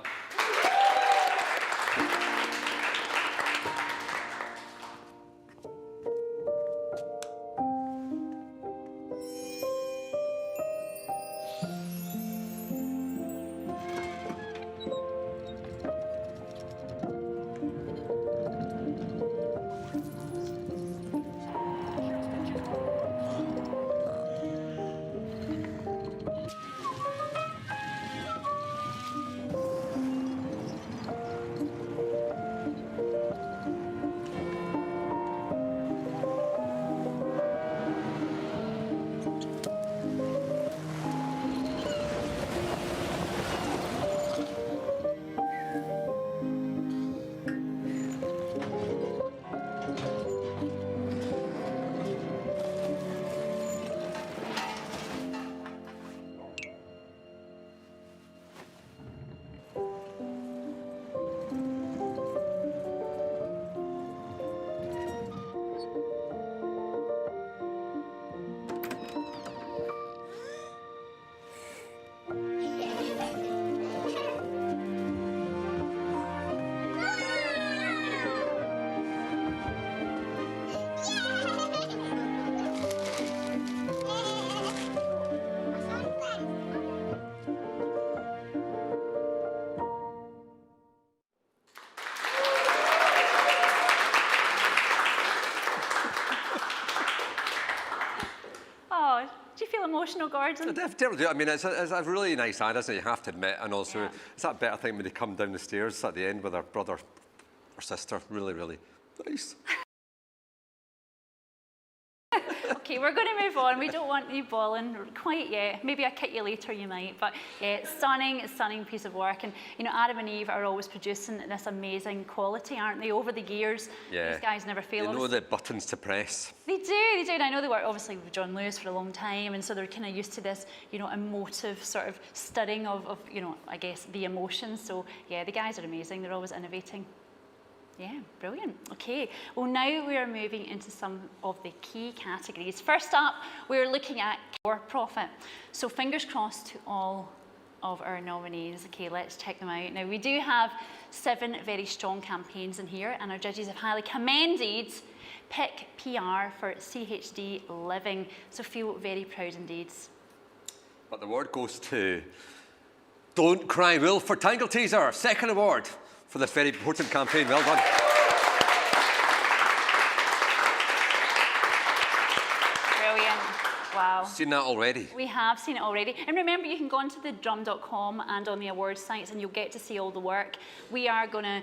Speaker 2: emotional, Gordon?
Speaker 1: I definitely do. I mean, it's a really nice ad, isn't it? You have to admit. And also, it's that better thing when they come down the stairs at the end with their brother or sister. Really, really nice.
Speaker 2: Okay, we're going to move on. We don't want you bawling quite yet. Maybe I kick you later, you might. But yeah, stunning piece of work. And you know, Adam and Eve are always producing this amazing quality, aren't they? Over the years, these guys never fail.
Speaker 1: They know the buttons to press.
Speaker 2: They do. And I know they work obviously with John Lewis for a long time, and so they're kind of used to this, you know, emotive sort of studying of you know, I guess the emotions. So yeah, the guys are amazing. They're always innovating. Yeah, brilliant. Okay, well now we are moving into some of the key categories. First up, we're looking at for-profit. So fingers crossed to all of our nominees. Okay, let's check them out. Now we do have 7 very strong campaigns in here, and our judges have highly commended Pick PR for CHD Living. So feel very proud indeed.
Speaker 1: But the award goes to Don't Cry Wolf for Tangle Teaser. Second award for this very important campaign. Well done.
Speaker 2: Brilliant. Wow.
Speaker 1: Seen that already?
Speaker 2: We have seen it already. And remember, you can go onto the drum.com and on the awards sites and you'll get to see all the work. We are going to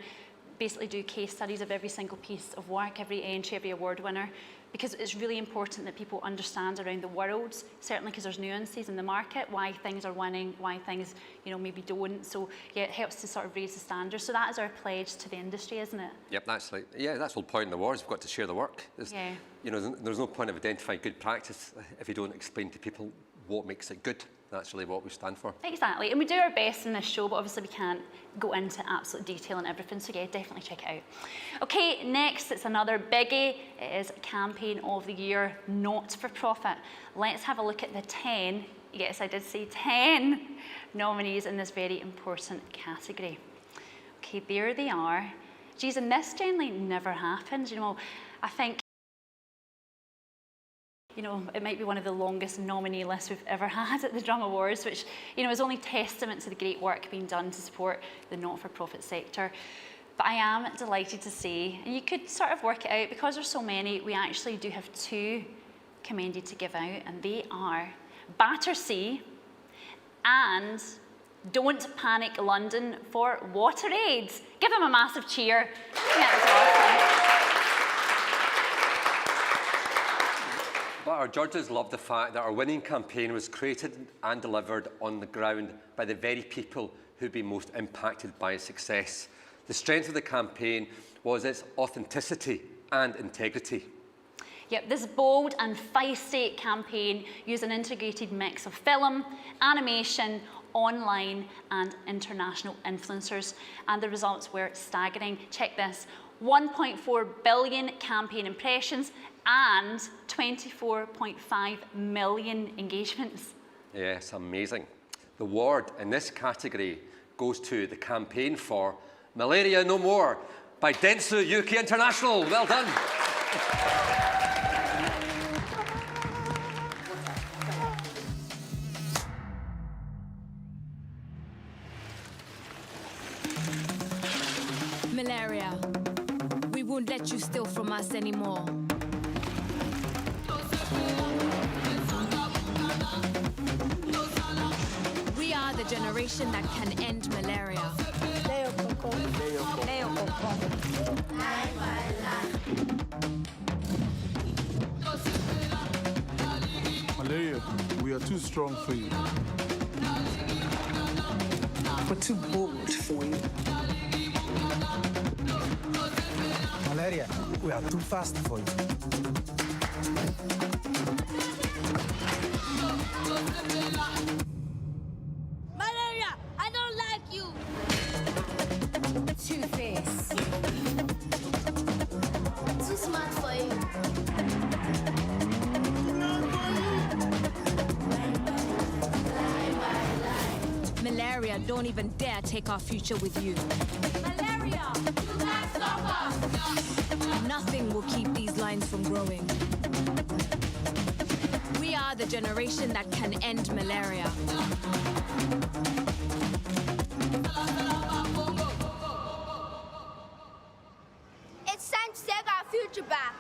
Speaker 2: basically do case studies of every single piece of work, every entry, every award winner, because it's really important that people understand around the world, certainly because there's nuances in the market, why things are winning, why things, you know, maybe don't. So yeah, it helps to sort of raise the standards. So that is our pledge to the industry, isn't it?
Speaker 1: Yep, that's like, yeah, that's the whole point in the awards. We've got to share the work.
Speaker 2: Yeah.
Speaker 1: You know, there's no point of identifying good practice if you don't explain to people what makes it good. That's really what we stand for.
Speaker 2: Exactly, and we do our best in this show, but obviously we can't go into absolute detail and everything, so yeah, definitely check it out. Okay, next, it's another biggie. It is Campaign of the Year, not for profit. Let's have a look at the 10, yes, I did say 10 nominees in this very important category. Okay, there they are. Geez, and this generally never happens, you know, I think, you know, it might be one of the longest nominee lists we've ever had at the Drum Awards, which, you know, is only testament to the great work being done to support the not-for-profit sector. But I am delighted to say, and you could sort of work it out, because there's so many, we actually do have 2 commended to give out, and they are Battersea and Don't Panic London for WaterAid. Give them a massive cheer. That was awesome.
Speaker 1: But our judges love the fact that our winning campaign was created and delivered on the ground by the very people who've been most impacted by its success. The strength of the campaign was its authenticity and integrity.
Speaker 2: Yep, this bold and feisty campaign used an integrated mix of film, animation, online and international influencers, and the results were staggering. Check this, 1.4 billion campaign impressions and 24.5 million engagements.
Speaker 1: Yes, amazing. The award in this category goes to the campaign for Malaria No More by Dentsu UK International. Well done.
Speaker 9: Malaria, we won't let you steal from us anymore. We are the generation that can end malaria.
Speaker 17: Malaria, we are too strong for you.
Speaker 10: We're too bold for you.
Speaker 13: Malaria, we are too fast for you.
Speaker 9: Malaria, I don't like you. Two-Face. Too smart for you. Malaria, don't even dare take our future with you. Malaria, you can't stop us. Nothing will keep these lines from growing. We are the generation that can end malaria. It's time to take our future back.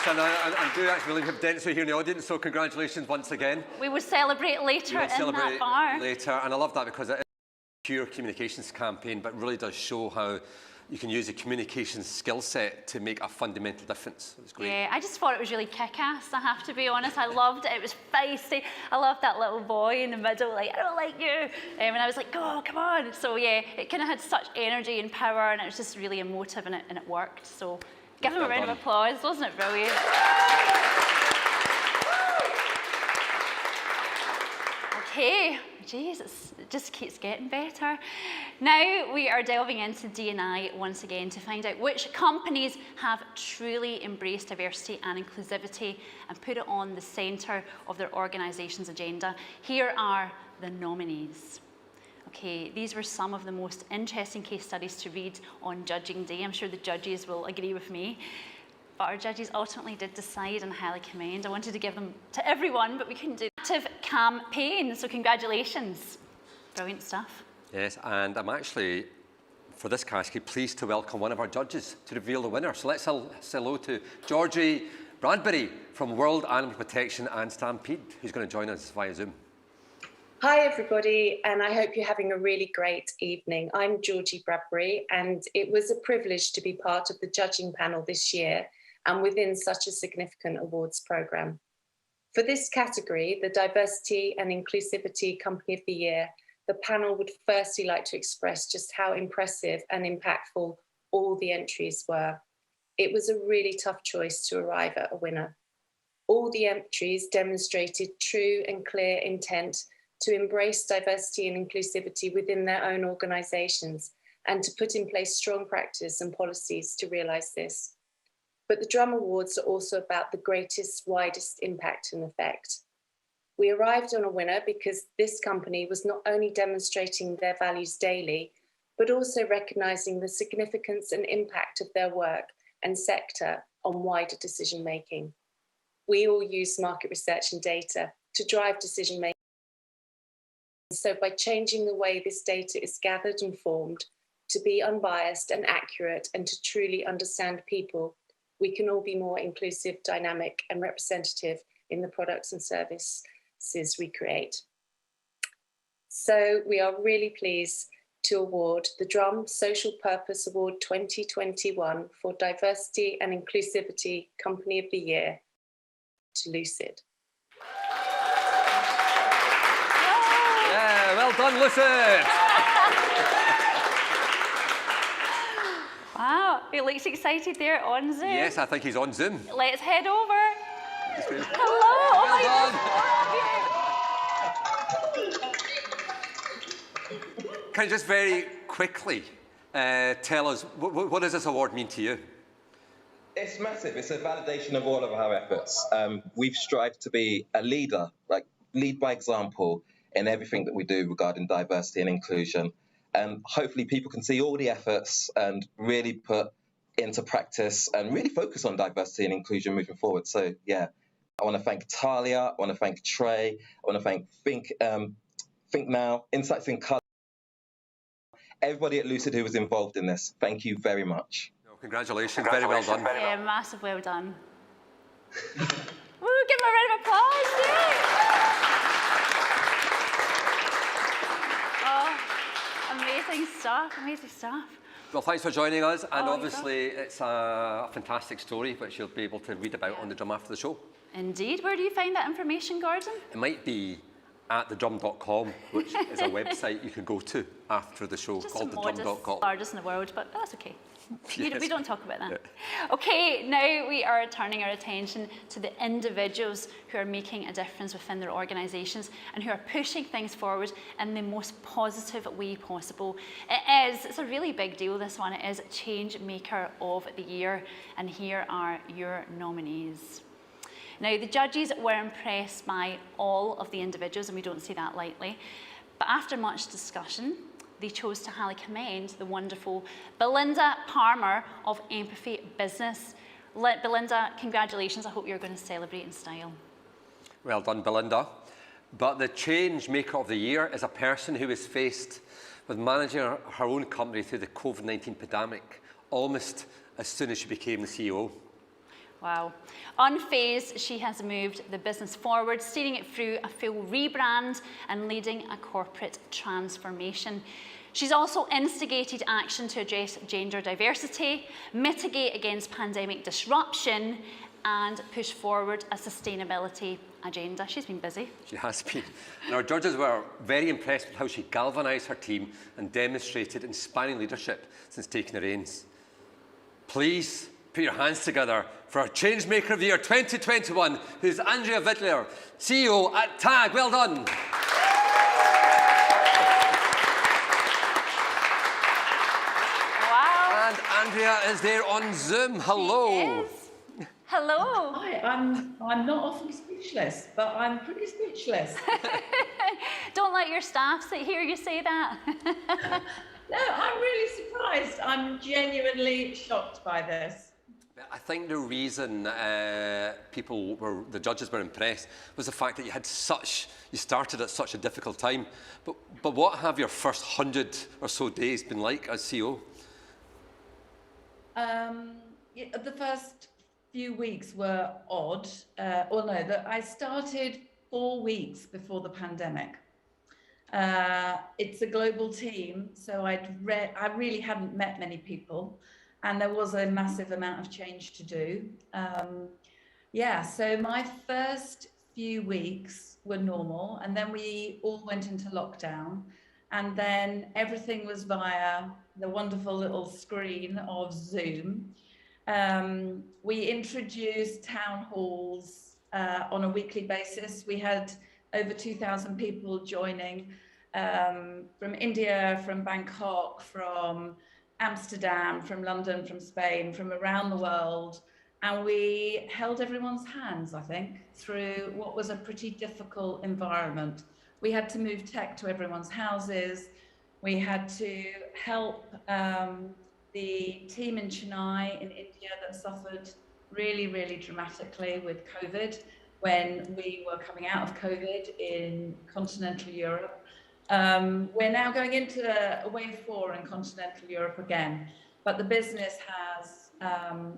Speaker 1: Yes, and I do actually have Denso here in the audience, so congratulations once again.
Speaker 2: We will celebrate later in that bar.
Speaker 1: Later, and I love that because it is a pure communications campaign, but really does show how you can use a communications skill set to make a fundamental difference. It was great.
Speaker 2: Yeah, I just thought it was really kick-ass, I have to be honest. I loved it. It was feisty. I loved that little boy in the middle, like, I don't like you. And I was like, oh, come on. So yeah, it kind of had such energy and power, and it was just really emotive, and it worked. So give him a round of applause. Wasn't it brilliant? Okay, Jesus, it just keeps getting better. Now we are delving into D&I once again to find out which companies have truly embraced diversity and inclusivity and put it on the centre of their organisation's agenda. Here are the nominees. Okay, these were some of the most interesting case studies to read on Judging Day. I'm sure the judges will agree with me. But our judges ultimately did decide and highly commend. I wanted to give them to everyone, but we couldn't do active campaign, so congratulations. Brilliant stuff.
Speaker 1: Yes, and I'm actually, for this cascade, pleased to welcome one of our judges to reveal the winner. So let's say hello to Georgie Bradbury from World Animal Protection and Stampede, who's going to join us via Zoom.
Speaker 14: Hi everybody, and I hope you're having a really great evening. I'm Georgie Bradbury, and it was a privilege to be part of the judging panel this year and within such a significant awards programme. For this category, the Diversity and Inclusivity Company of the Year, the panel would firstly like to express just how impressive and impactful all the entries were. It was a really tough choice to arrive at a winner. All the entries demonstrated true and clear intent to embrace diversity and inclusivity within their own organisations and to put in place strong practice and policies to realise this. But the Drum Awards are also about the greatest, widest impact and effect. We arrived on a winner because this company was not only demonstrating their values daily, but also recognising the significance and impact of their work and sector on wider decision making. We all use market research and data to drive decision making. So by changing the way this data is gathered and formed to be unbiased and accurate and to truly understand people, we can all be more inclusive, dynamic and representative in the products and services we create. So we are really pleased to award the Drum Social Purpose Award 2021 for Diversity and Inclusivity Company of the Year to Lucid.
Speaker 1: Yeah, well done, Lucid!
Speaker 2: Wow, he looks excited there on Zoom.
Speaker 1: Yes, I think he's on Zoom.
Speaker 2: Let's head over. Hello!
Speaker 1: Can you just very quickly tell us, what does this award mean to you?
Speaker 15: It's massive. It's a validation of all of our efforts. We've strived to be a leader, like lead by example in everything that we do regarding diversity and inclusion. And hopefully people can see all the efforts and really put into practice and really focus on diversity and inclusion moving forward. So yeah, I want to thank Talia, I want to thank Trey, I want to thank Think Now, Insights in Colour, everybody at Lucid who was involved in this. Thank you very much.
Speaker 1: Congratulations, very well done.
Speaker 2: Yeah, massive well done. Woo, give him a round of applause, yay! Oh, amazing stuff, amazing stuff.
Speaker 1: Well, thanks for joining us, and obviously it's a fantastic story which you'll be able to read about on The Drum after the show.
Speaker 2: Indeed. Where do you find that information, Gordon?
Speaker 1: It might be at thedrum.com, which is a website you can go to after the show, called thedrum.com.
Speaker 2: Largest in the world, but that's okay. Yes. We don't talk about that. Yeah. Okay, now we are turning our attention to the individuals who are making a difference within their organisations and who are pushing things forward in the most positive way possible. It's a really big deal, this one. It is Change Maker of the Year, and here are your nominees. Now, the judges were impressed by all of the individuals, and we don't say that lightly, but after much discussion, they chose to highly commend the wonderful Belinda Palmer of Empathy Business. Belinda, congratulations. I hope you're going to celebrate in style.
Speaker 1: Well done, Belinda. But the Change Maker of the Year is a person who is faced with managing her own company through the COVID-19 pandemic almost as soon as she became the CEO.
Speaker 2: Wow. Unfazed, she has moved the business forward, steering it through a full rebrand and leading a corporate transformation. She's also instigated action to address gender diversity, mitigate against pandemic disruption, and push forward a sustainability agenda. She's been busy.
Speaker 1: She has been. And our judges were very impressed with how she galvanised her team and demonstrated inspiring leadership since taking the reins. Please put your hands together for our Changemaker of the Year 2021, who's Andrea Vidler, CEO at TAG. Well done.
Speaker 2: Wow.
Speaker 1: And Andrea is there on Zoom. Hello.
Speaker 2: She is. Hello.
Speaker 16: Hi, I'm not often speechless, but I'm pretty speechless.
Speaker 2: Don't let your staff hear you say that.
Speaker 16: No, I'm really surprised. I'm genuinely shocked by this.
Speaker 1: I think the reason the judges were impressed was the fact that you started at such a difficult time. But what have your first 100 or so days been like as CEO?
Speaker 16: The first few weeks were odd. I started 4 weeks before the pandemic. It's a global team, so I really hadn't met many people, and there was a massive amount of change to do. So my first few weeks were normal, and then we all went into lockdown, and then everything was via the wonderful little screen of Zoom. We introduced town halls on a weekly basis. We had over 2,000 people joining from India, from Bangkok, from Amsterdam, from London, from Spain, from around the world. And we held everyone's hands, I think, through what was a pretty difficult environment. We had to move tech to everyone's houses. We had to help the team in Chennai in India that suffered really, really dramatically with COVID when we were coming out of COVID in continental Europe. We're now going into a wave 4 in continental Europe again, but the business has, I'm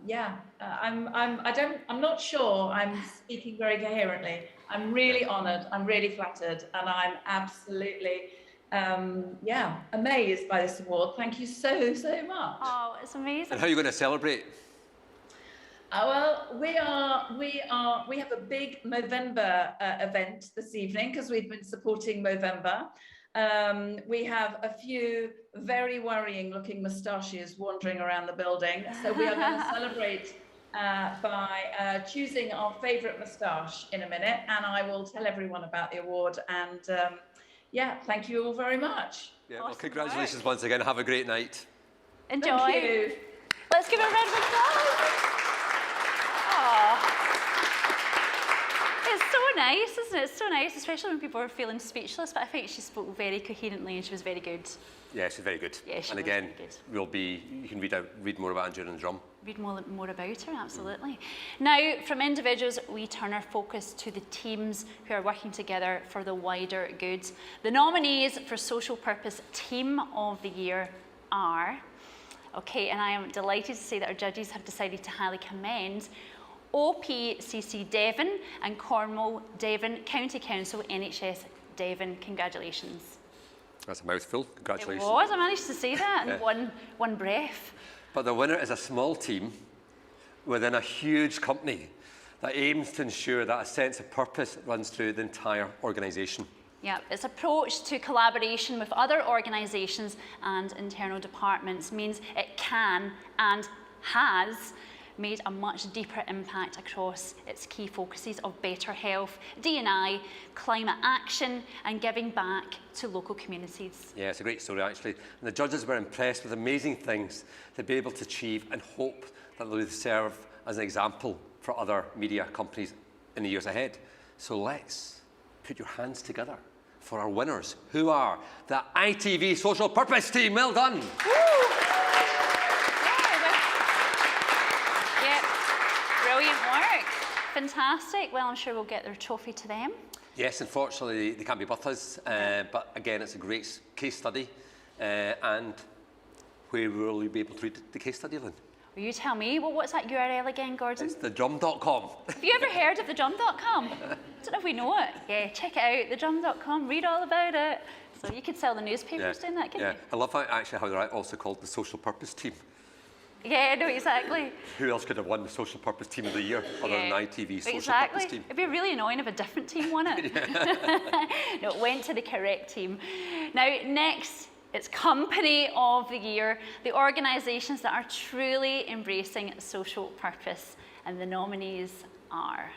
Speaker 16: not sure I'm speaking very coherently. I'm really honoured, I'm really flattered, and I'm absolutely amazed by this award. Thank you so much.
Speaker 2: Oh, it's amazing.
Speaker 1: And how are you going to celebrate?
Speaker 16: We have a big Movember event this evening because we've been supporting Movember. We have a few very worrying looking moustachios wandering around the building. So we are going to celebrate by choosing our favourite moustache in a minute, and I will tell everyone about the award. And thank you all very much.
Speaker 1: Yeah, well, congratulations once again. Have a great night.
Speaker 2: Enjoy.
Speaker 16: Thank you.
Speaker 2: Let's give a round of applause. It's so nice, isn't it? It's so nice, especially when people are feeling speechless, but I think she spoke very coherently and she was very good.
Speaker 1: Yeah, she's very good.
Speaker 2: Yeah, she
Speaker 1: and
Speaker 2: was
Speaker 1: again,
Speaker 2: very good.
Speaker 1: you can read more about Andrea and Drum.
Speaker 2: Read more about her, absolutely. Now, from individuals, we turn our focus to the teams who are working together for the wider good. The nominees for Social Purpose Team of the Year are, and I am delighted to say that our judges have decided to highly commend OPCC Devon and Cornwall Devon County Council NHS Devon. Congratulations.
Speaker 1: That's a mouthful. Congratulations.
Speaker 2: It was. I managed to say that in one breath.
Speaker 1: But the winner is a small team within a huge company that aims to ensure that a sense of purpose runs through the entire organisation.
Speaker 2: Yeah, its approach to collaboration with other organisations and internal departments means it can and has made a much deeper impact across its key focuses of better health, D&I, climate action, and giving back to local communities.
Speaker 1: Yeah, it's a great story actually. And the judges were impressed with amazing things to be able to achieve and hope that they will serve as an example for other media companies in the years ahead. So let's put your hands together for our winners, who are the ITV Social Purpose Team. Well done.
Speaker 2: Woo! Brilliant work. Fantastic. Well, I'm sure we'll get their trophy to them.
Speaker 1: Yes, unfortunately, they can't be with us, but again, it's a great case study. And where will you be able to read the case study, Lynn?
Speaker 2: Well, you tell me. Well, what's that URL again, Gordon?
Speaker 1: It's thedrum.com.
Speaker 2: Have you ever heard of thedrum.com? I don't know if we know it. Yeah, check it out, thedrum.com, read all about it. So you could sell the newspapers doing that, couldn't you?
Speaker 1: I love actually how they're also called the Social Purpose Team.
Speaker 2: Yeah, no, exactly.
Speaker 1: Who else could have won the Social Purpose Team of the Year other than ITV Social Purpose Team?
Speaker 2: It'd be really annoying if a different team won it. No, it went to the correct team. Now, next, it's Company of the Year, the organisations that are truly embracing social purpose, and the nominees are,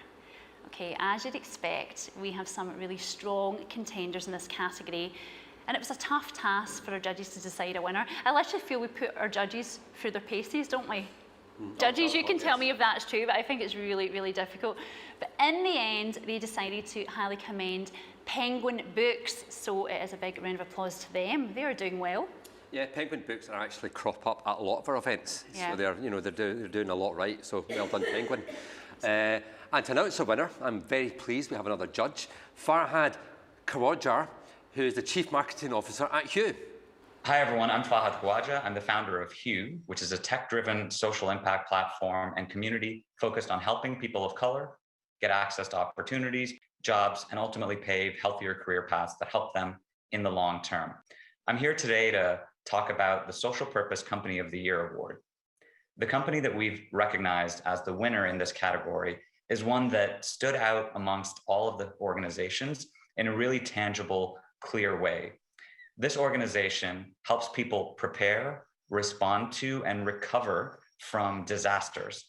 Speaker 2: okay, as you'd expect, we have some really strong contenders in this category, and it was a tough task for our judges to decide a winner. I literally feel we put our judges through their paces, don't we? Judges, you can tell me if that's true, but I think it's really, really difficult. But in the end, they decided to highly commend Penguin Books, so it is a big round of applause to them. They are doing well.
Speaker 1: Yeah, Penguin Books are actually crop up at a lot of our events, so they're doing a lot right. So well done, Penguin. And to announce a winner, I'm very pleased we have another judge, Farhad Khawaja, who is the Chief Marketing Officer at Hue.
Speaker 18: Hi everyone, I'm Fahad Khawaja. I'm the founder of Hue, which is a tech-driven social impact platform and community focused on helping people of color get access to opportunities, jobs, and ultimately pave healthier career paths that help them in the long term. I'm here today to talk about the Social Purpose Company of the Year Award. The company that we've recognized as the winner in this category is one that stood out amongst all of the organizations in a really tangible, clear way. This organization helps people prepare, respond to, and recover from disasters.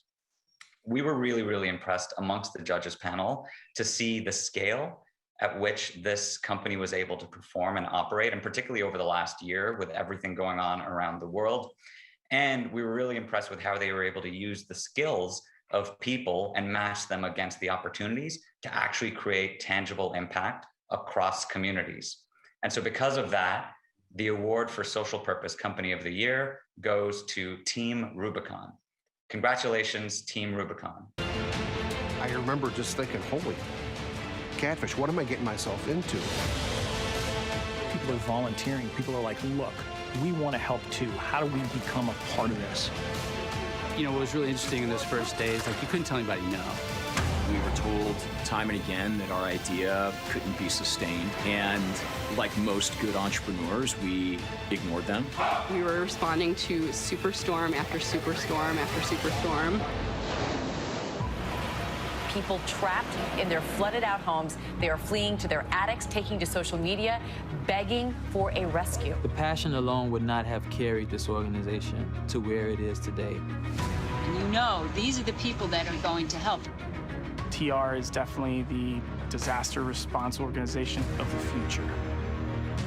Speaker 18: We were really, really impressed amongst the judges panel to see the scale at which this company was able to perform and operate, and particularly over the last year with everything going on around the world. And we were really impressed with how they were able to use the skills of people and match them against the opportunities to actually create tangible impact across communities. And so because of that, the award for Social Purpose Company of the Year goes to Team Rubicon. Congratulations, Team Rubicon.
Speaker 19: I remember just thinking, holy catfish, what am I getting myself into?
Speaker 20: People are volunteering. People are like, look, we want to help too. How do we become a part of this?
Speaker 21: You know, what was really interesting in those first days, like you couldn't tell anybody no.
Speaker 22: We were told time and again that our idea couldn't be sustained. And like most good entrepreneurs, we ignored them.
Speaker 26: We were responding to superstorm after superstorm after superstorm.
Speaker 27: People trapped in their flooded out homes. They are fleeing to their attics, taking to social media, begging for a rescue.
Speaker 28: The passion alone would not have carried this organization to where it is today.
Speaker 29: And you know, these are the people that are going to help.
Speaker 20: TR is definitely the disaster response organization of the future.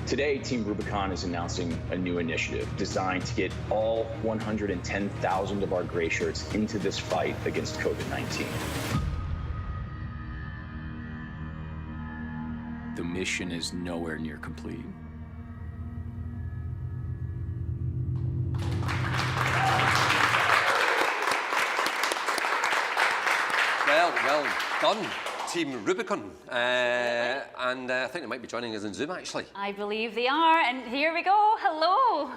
Speaker 30: Today, Team Rubicon is announcing a new initiative designed to get all 110,000 of our gray shirts into this fight against COVID-19.
Speaker 22: The mission is nowhere near complete.
Speaker 1: Well done, Team Rubicon. And I think they might be joining us on Zoom, actually.
Speaker 2: I believe they are, and here we go. Hello.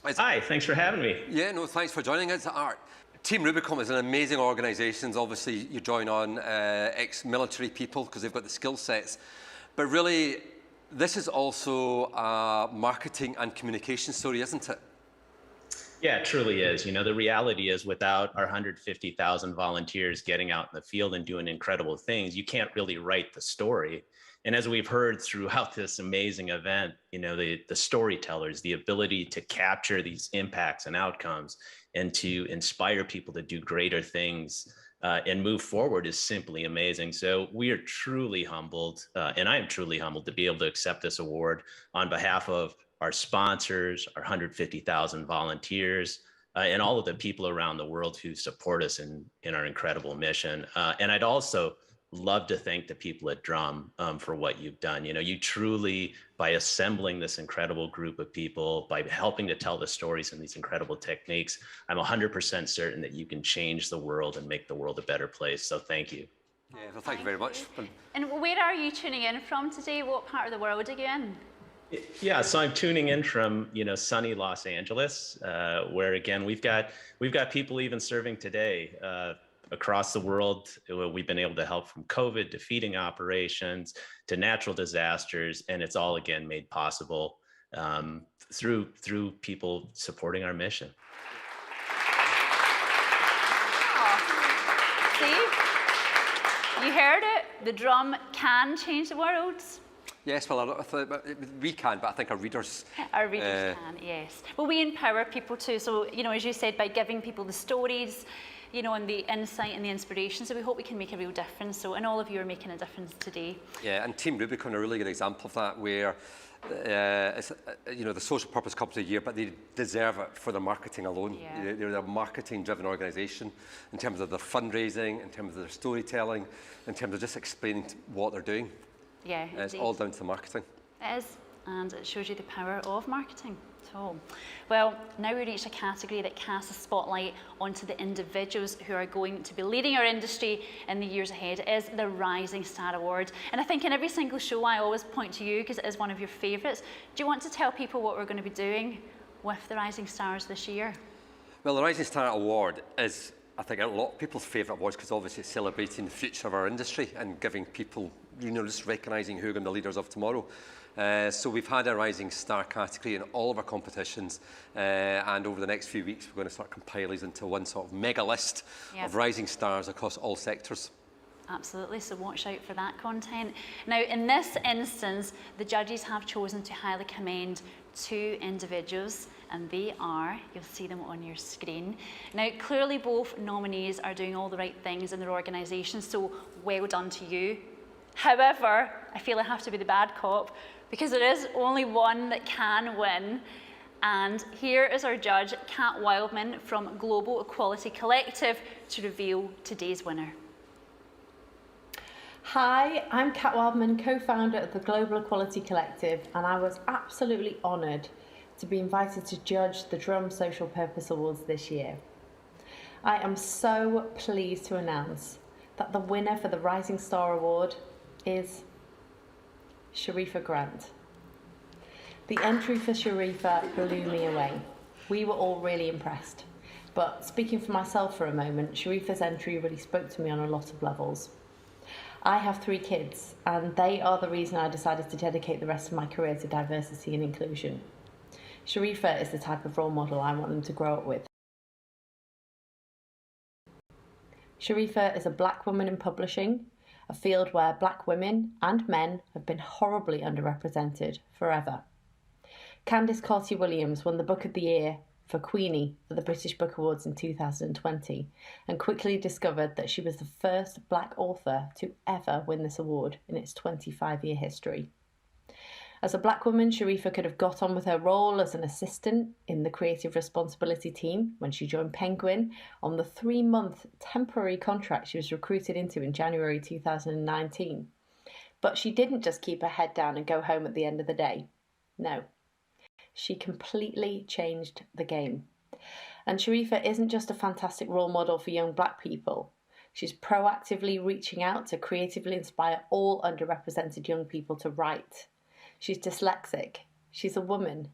Speaker 31: Hi, thanks for having me.
Speaker 1: Yeah, no, thanks for joining us. Team Rubicon is an amazing organisation. Obviously, you join on ex-military people because they've got the skill sets. But really, this is also a marketing and communication story, isn't it?
Speaker 31: Yeah, it truly is. You know, the reality is without our 150,000 volunteers getting out in the field and doing incredible things, you can't really write the story. And as we've heard throughout this amazing event, you know, the storytellers, the ability to capture these impacts and outcomes and to inspire people to do greater things and move forward is simply amazing. So we are truly humbled, and I am truly humbled to be able to accept this award on behalf of our sponsors, our 150,000 volunteers, and all of the people around the world who support us in our incredible mission. And I'd also love to thank the people at Drum for what you've done. You know, you truly, by assembling this incredible group of people, by helping to tell the stories and these incredible techniques, I'm 100% certain that you can change the world and make the world a better place. So thank you.
Speaker 1: Yeah, well, thank you very much.
Speaker 2: And where are you tuning in from today? What part of the world are you in?
Speaker 31: Yeah, so I'm tuning in from sunny Los Angeles, where again we've got people even serving today across the world. We've been able to help from COVID to feeding operations to natural disasters, and it's all again made possible through people supporting our mission.
Speaker 2: See, you heard it. The drum can change the world.
Speaker 1: Yes, well, we can, but I think our readers...
Speaker 2: Our readers can, yes. Well, we empower people too. So, as you said, by giving people the stories, and the insight and the inspiration. So we hope we can make a real difference. So, and all of you are making a difference today. Yeah, and Team Rubicon are a really good example of that, where, it's, the social purpose comes a year, but they deserve it for their marketing alone. Yeah. They're a marketing-driven organisation in terms of their fundraising, in terms of their storytelling, in terms of just explaining what they're doing. Yeah, it's all down to the marketing. It is, and it shows you the power of marketing. So, well, now we reach a category that casts a spotlight onto the individuals who are going to be leading our industry in the years ahead. It is the Rising Star Award. And I think in every single show I always point to you because it is one of your favourites. Do you want to tell people what we're going to be doing with the Rising Stars this year? Well, the Rising Star Award is, I think, a lot of people's favourite awards because obviously it's celebrating the future of our industry and giving people, just recognising who are going to be the leaders of tomorrow. So we've had a Rising Star category in all of our competitions, and over the next few weeks we're going to start compiling these into one sort of mega list of Rising Stars across all sectors. Absolutely, so watch out for that content. Now, in this instance, the judges have chosen to highly commend 2 individuals, and they are, you'll see them on your screen. Now, clearly both nominees are doing all the right things in their organisations, so well done to you. However, I feel I have to be the bad cop because there is only one that can win. And here is our judge, Kat Wildman from Global Equality Collective, to reveal today's winner.
Speaker 3: Hi, I'm Kat Wildman, co-founder of the Global Equality Collective, and I was absolutely honoured to be invited to judge the Drum Social Purpose Awards this year. I am so pleased to announce that the winner for the Rising Star Award is Sharifa Grant. The entry for Sharifa blew me away. We were all really impressed. But speaking for myself for a moment, Sharifa's entry really spoke to me on a lot of levels. I have 3 kids, and they are the reason I decided to dedicate the rest of my career to diversity and inclusion. Sharifa is the type of role model I want them to grow up with. Sharifa is a black woman in publishing, a field where black women and men have been horribly underrepresented forever. Candice Carty-Williams won the Book of the Year for Queenie at the British Book Awards in 2020 and quickly discovered that she was the first black author to ever win this award in its 25-year history. As a black woman, Sharifa could have got on with her role as an assistant in the creative responsibility team when she joined Penguin on the 3-month temporary contract she was recruited into in January 2019. But she didn't just keep her head down and go home at the end of the day. No. She completely changed the game. And Sharifa isn't just a fantastic role model for young black people. She's proactively reaching out to creatively inspire all underrepresented young people to write. She's dyslexic. She's a woman.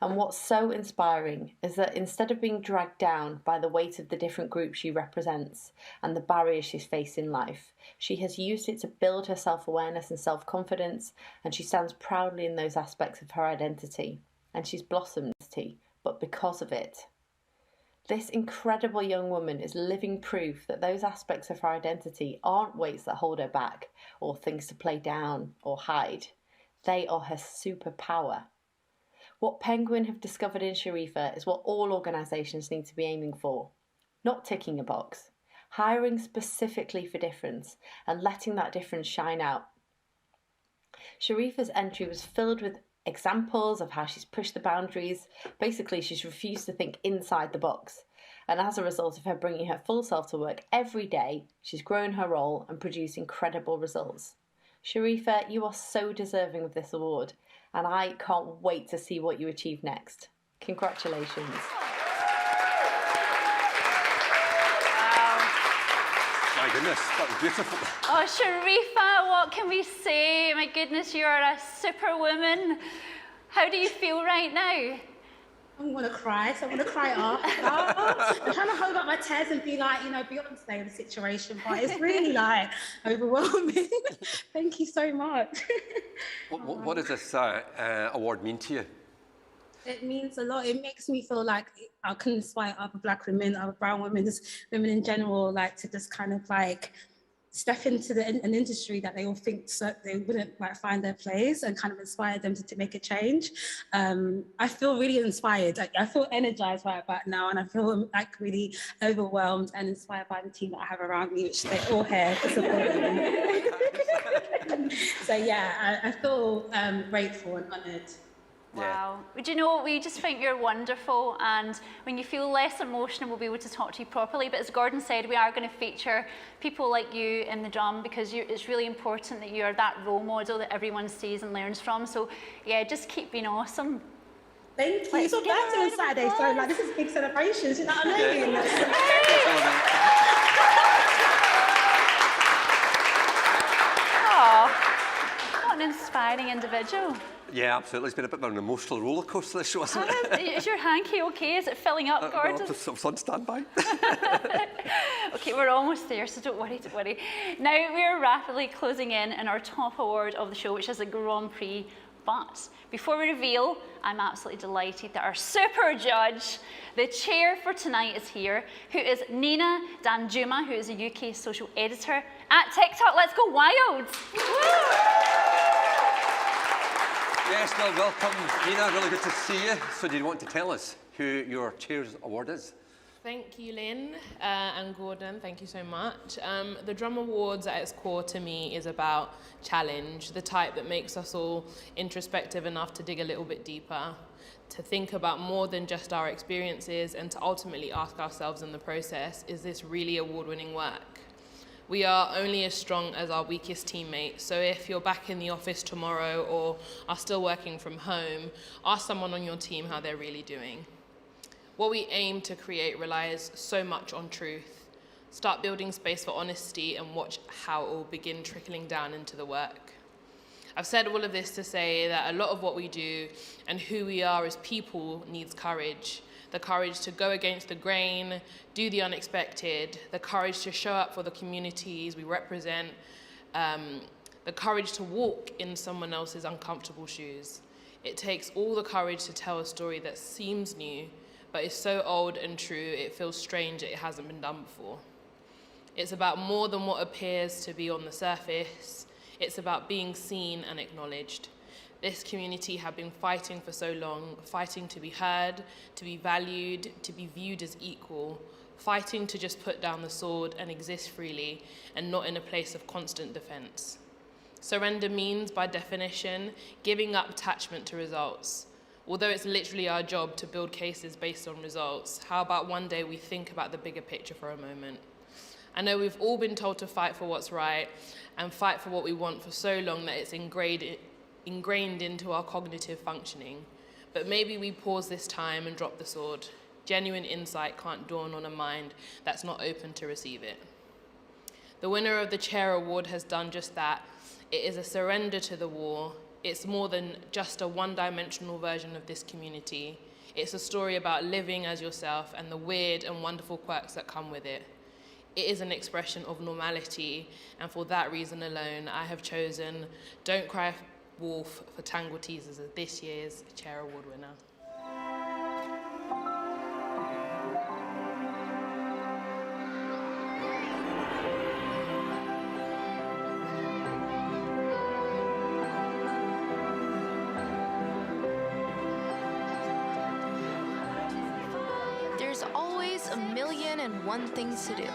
Speaker 3: And what's so inspiring is that instead of being dragged down by the weight of the different groups she represents and the barriers she's faced in life, she has used it to build her self-awareness and self-confidence, and she stands proudly in those aspects of her identity. And she's blossomed, but because of it. This incredible young woman is living proof that those aspects of her identity aren't weights that hold her back or things to play down or hide. They are her superpower. What Penguin have discovered in Sharifa is what all organisations need to be aiming for. Not ticking a box, hiring specifically for difference and letting that difference shine out. Sharifa's entry was filled with examples of how she's pushed the boundaries. Basically, she's refused to think inside the box. And as a result of her bringing her full self to work every day, she's grown her role and produced incredible results. Sharifa, you are so deserving of this award, and I can't wait to see what you achieve next. Congratulations.
Speaker 1: My goodness, that was beautiful.
Speaker 2: Oh, Sharifa, what can we say? My goodness, you are a superwoman. How do you feel right now?
Speaker 4: I'm gonna cry, so I'm gonna cry off. I'm trying to hold up my tears and be like, Beyonce in the situation, but it's really like overwhelming. Thank you so much.
Speaker 1: What does this award mean to you?
Speaker 4: It means a lot. It makes me feel like I can inspire other Black women, other brown women, just women in general, like to just kind of like step into an industry that they all think they wouldn't like find their place, and kind of inspire them to make a change. I feel really inspired. I feel energized right about now, and I feel like really overwhelmed and inspired by the team that I have around me, which they're all here to support me. So yeah, I feel grateful and honored.
Speaker 2: Wow. Would you know, we just think you're wonderful, and when you feel less emotional, we'll be able to talk to you properly. But as Gordon said, we are going to feature people like you in the drum, because it's really important that you're that role model that everyone sees and learns from. So yeah, just keep being awesome.
Speaker 4: Thank you. It's your birthday on Saturday, so like this is big celebrations, you know what I mean?
Speaker 2: Oh, what an inspiring individual.
Speaker 1: Yeah, absolutely. It's been a bit of an emotional roller coaster, this show, hasn't it?
Speaker 2: Is your hanky okay? Is it filling up, Gordon?
Speaker 1: I'm just on standby.
Speaker 2: Okay, we're almost there, so don't worry, don't worry. Now we're rapidly closing in on our top award of the show, which is the Grand Prix. But before we reveal, I'm absolutely delighted that our super judge, the chair for tonight, is here, who is Nina Danjuma, who is a UK social editor at TikTok. Let's go wild!
Speaker 1: Yes, well, welcome, Nina. Really good to see you. So do you want to tell us who your Chair's Award is?
Speaker 5: Thank you, Lynn and Gordon. Thank you so much. The Drum Awards at its core to me is about challenge, the type that makes us all introspective enough to dig a little bit deeper, to think about more than just our experiences, and to ultimately ask ourselves in the process, is this really award-winning work? We are only as strong as our weakest teammates, so if you're back in the office tomorrow or are still working from home, ask someone on your team how they're really doing. What we aim to create relies so much on truth. Start building space for honesty and watch how it will begin trickling down into the work. I've said all of this to say that a lot of what we do and who we are as people needs courage. The courage to go against the grain, do the unexpected, the courage to show up for the communities we represent, the courage to walk in someone else's uncomfortable shoes. It takes all the courage to tell a story that seems new, but is so old and true it feels strange that it hasn't been done before. It's about more than what appears to be on the surface. It's about being seen and acknowledged. This community have been fighting for so long, fighting to be heard, to be valued, to be viewed as equal, fighting to just put down the sword and exist freely and not in a place of constant defense. Surrender means, by definition, giving up attachment to results. Although it's literally our job to build cases based on results, how about one day we think about the bigger picture for a moment? I know we've all been told to fight for what's right and fight for what we want for so long that it's ingrained into our cognitive functioning. But maybe we pause this time and drop the sword. Genuine insight can't dawn on a mind that's not open to receive it. The winner of the Chair Award has done just that. It is a surrender to the war. It's more than just a one-dimensional version of this community. It's a story about living as yourself and the weird and wonderful quirks that come with it. It is an expression of normality, and for that reason alone, I have chosen Don't Cry Wolf for Tangle Teasers as this year's Chair Award winner.
Speaker 6: There's always a million and one things to do.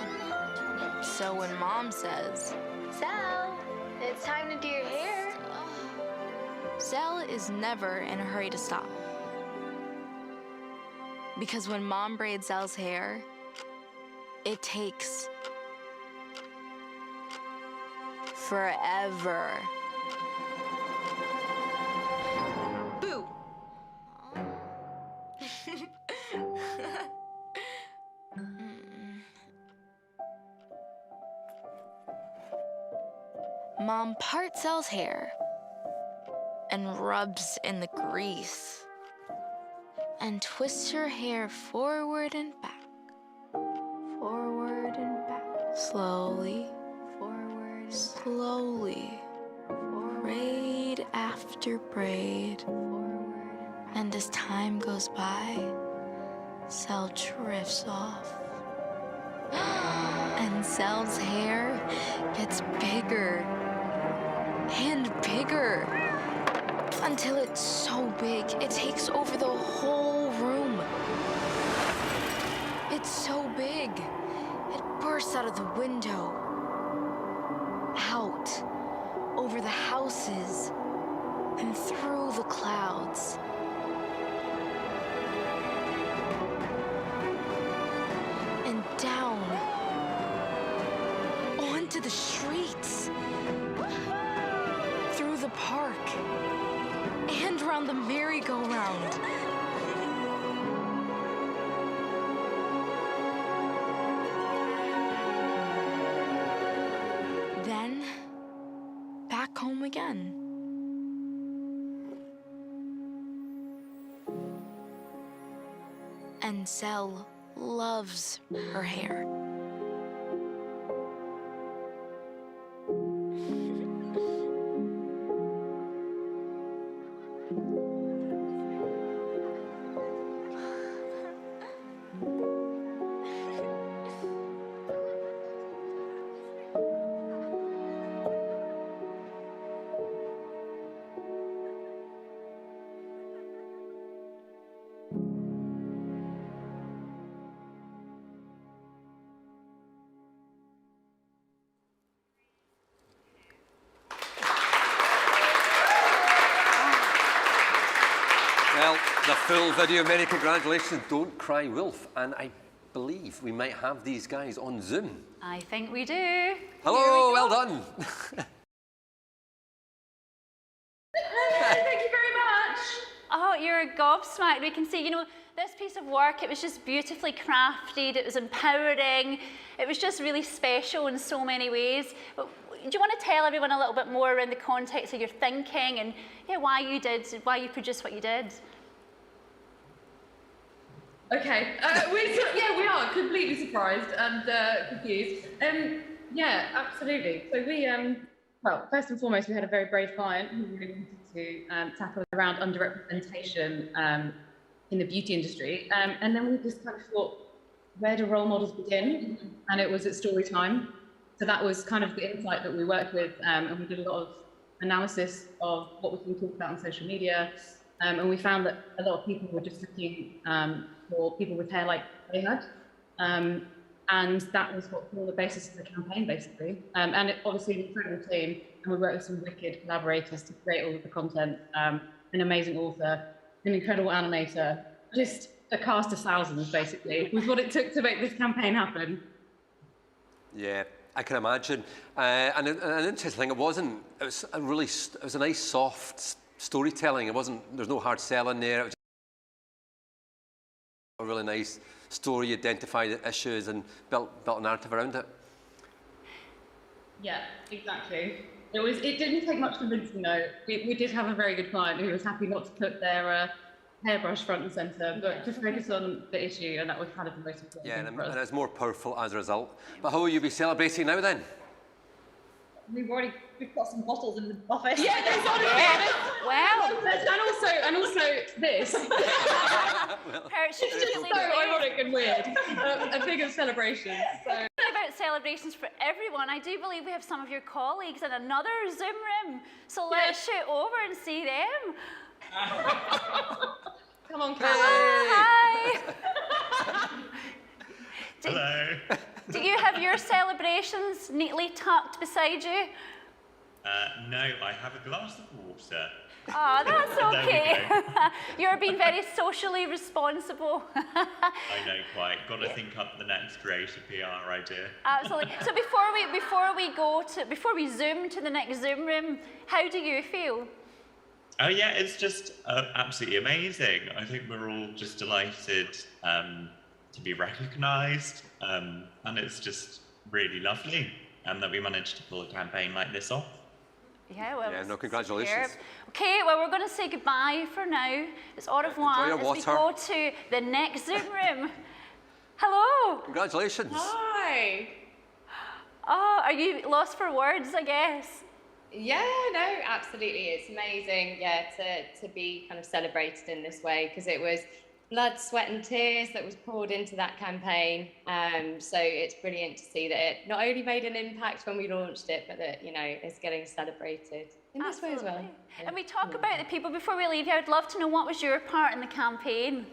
Speaker 6: So when Mom says, Sal, it's time to do your hair, Sal is never in a hurry to stop. Because when Mom braids Sal's hair, it takes forever. Boo! Mom parts Sal's hair, and rubs in the grease and twists your hair forward and back, forward and back, slowly, forward, slowly, braid after braid. And as time goes by, Cell drifts off. And Cell's hair gets bigger and bigger until it's so big it takes over the whole room. It's so big, it bursts out of the window, out over the houses, and through the clouds. And down onto the streets, through the park, and around the merry-go-round. Then, back home again. And Cell loves her hair.
Speaker 1: Well, the full video, many congratulations. Don't Cry Wolf. And I believe we might have these guys on Zoom.
Speaker 2: I think we do.
Speaker 1: Hello, well done.
Speaker 2: Thank you very much. Oh, you're gobsmacked. We can see, you know, this piece of work, it was just beautifully crafted. It was empowering. It was just really special in so many ways. But do you want to tell everyone a little bit more around the context of your thinking and why you produced what you did?
Speaker 7: Okay, we are completely surprised and confused. Yeah, absolutely. So we, well, first and foremost, we had a very brave client who really wanted to tackle around underrepresentation in the beauty industry. And then we just kind of thought, where do role models begin? And it was at story time. So that was kind of the insight that we worked with, and we did a lot of analysis of what we can talk about on social media. And we found that a lot of people were just looking for people with hair like they had. And that was what formed the basis of the campaign, basically. And it, obviously an incredible team, and we worked with some wicked collaborators to create all of the content, an amazing author, an incredible animator, just a cast of thousands, basically, was what it took to make this campaign happen.
Speaker 1: Yeah, I can imagine. And an interesting thing, it was a nice soft storytelling. There's no hard sell in there. It was a really nice story, identified the issues and built a narrative around it.
Speaker 7: Yeah, exactly. It didn't take much convincing though. We did have a very good client who was happy not to put their hairbrush front and centre, but to focus on the issue, and that was kind of the most important thing for us.
Speaker 1: And it's more powerful as a result. But how will you be celebrating now then?
Speaker 7: We've got some bottles in the office.
Speaker 2: Yeah, there's on it. Wow.
Speaker 7: And also this.
Speaker 2: It's
Speaker 7: just so ironic and weird. A bigger celebration. So.
Speaker 2: About celebrations for everyone, I do believe we have some of your colleagues in another Zoom room. So let's shoot over and see them.
Speaker 7: Come on,
Speaker 2: Kate. Hi.
Speaker 8: Hello.
Speaker 2: Do you have your celebrations neatly tucked beside you?
Speaker 8: No, I have a glass of water.
Speaker 2: Oh, that's okay.
Speaker 8: There we go.
Speaker 2: You're being very socially responsible.
Speaker 8: I know, quite. Got to think up the next great PR idea.
Speaker 2: Absolutely. So before we zoom to the next Zoom room, how do you feel?
Speaker 8: Oh yeah, it's just absolutely amazing. I think we're all just delighted to be recognised, and it's just really lovely, and that we managed to pull a campaign like this off.
Speaker 2: Yeah, well,
Speaker 1: yeah, no, congratulations.
Speaker 2: superb. Okay, well, we're going to say goodbye for now. It's au revoir as we go to the next Zoom room. Hello.
Speaker 1: Congratulations.
Speaker 7: Hi.
Speaker 2: Oh, are you lost for words, I guess?
Speaker 9: Yeah, no, absolutely. It's amazing, yeah, to be kind of celebrated in this way, because it was blood, sweat and tears that was poured into that campaign. So it's brilliant to see that it not only made an impact when we launched it, but that, you know, it's getting celebrated in this way as well. Yeah.
Speaker 2: And we talk about the people before we leave. I'd love to know, what was your part in the campaign?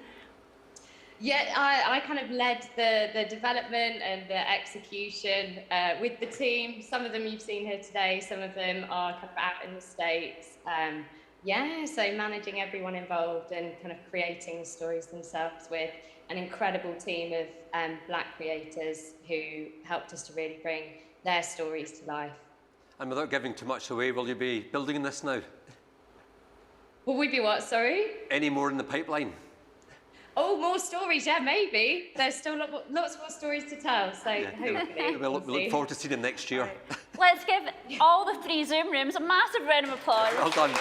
Speaker 9: Yeah, I kind of led the development and the execution with the team. Some of them you've seen here today, some of them are kind of out in the States. Yeah, so managing everyone involved and kind of creating the stories themselves with an incredible team of Black creators who helped us to really bring their stories to life.
Speaker 1: And without giving too much away, will you be building this now?
Speaker 9: Will we be what, sorry?
Speaker 1: Any more in the pipeline?
Speaker 9: Oh, more stories, yeah, maybe. There's still lots more stories to tell, so hopefully.
Speaker 1: We look forward to seeing them next year.
Speaker 2: Right. Let's give all the 3 Zoom rooms a massive round of applause.
Speaker 1: Well done.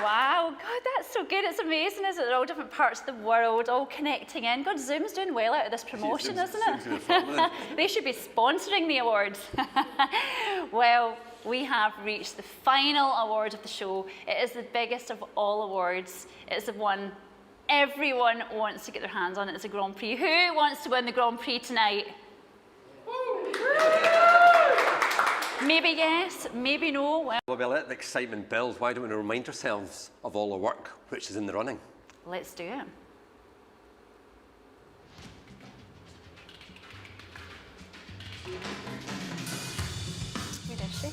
Speaker 2: Wow, God, that's so good. It's amazing, isn't it? They're all different parts of the world, all connecting in. God, Zoom's doing well out of this promotion, isn't it? They should be sponsoring the awards. Well, we have reached the final award of the show. It is the biggest of all awards. It is the one everyone wants to get their hands on. It's a Grand Prix. Who wants to win the Grand Prix tonight? Maybe yes, maybe no. Well,
Speaker 1: we let the excitement build. Why don't we remind ourselves of all the work which is in the running?
Speaker 2: Let's do it. Where is she?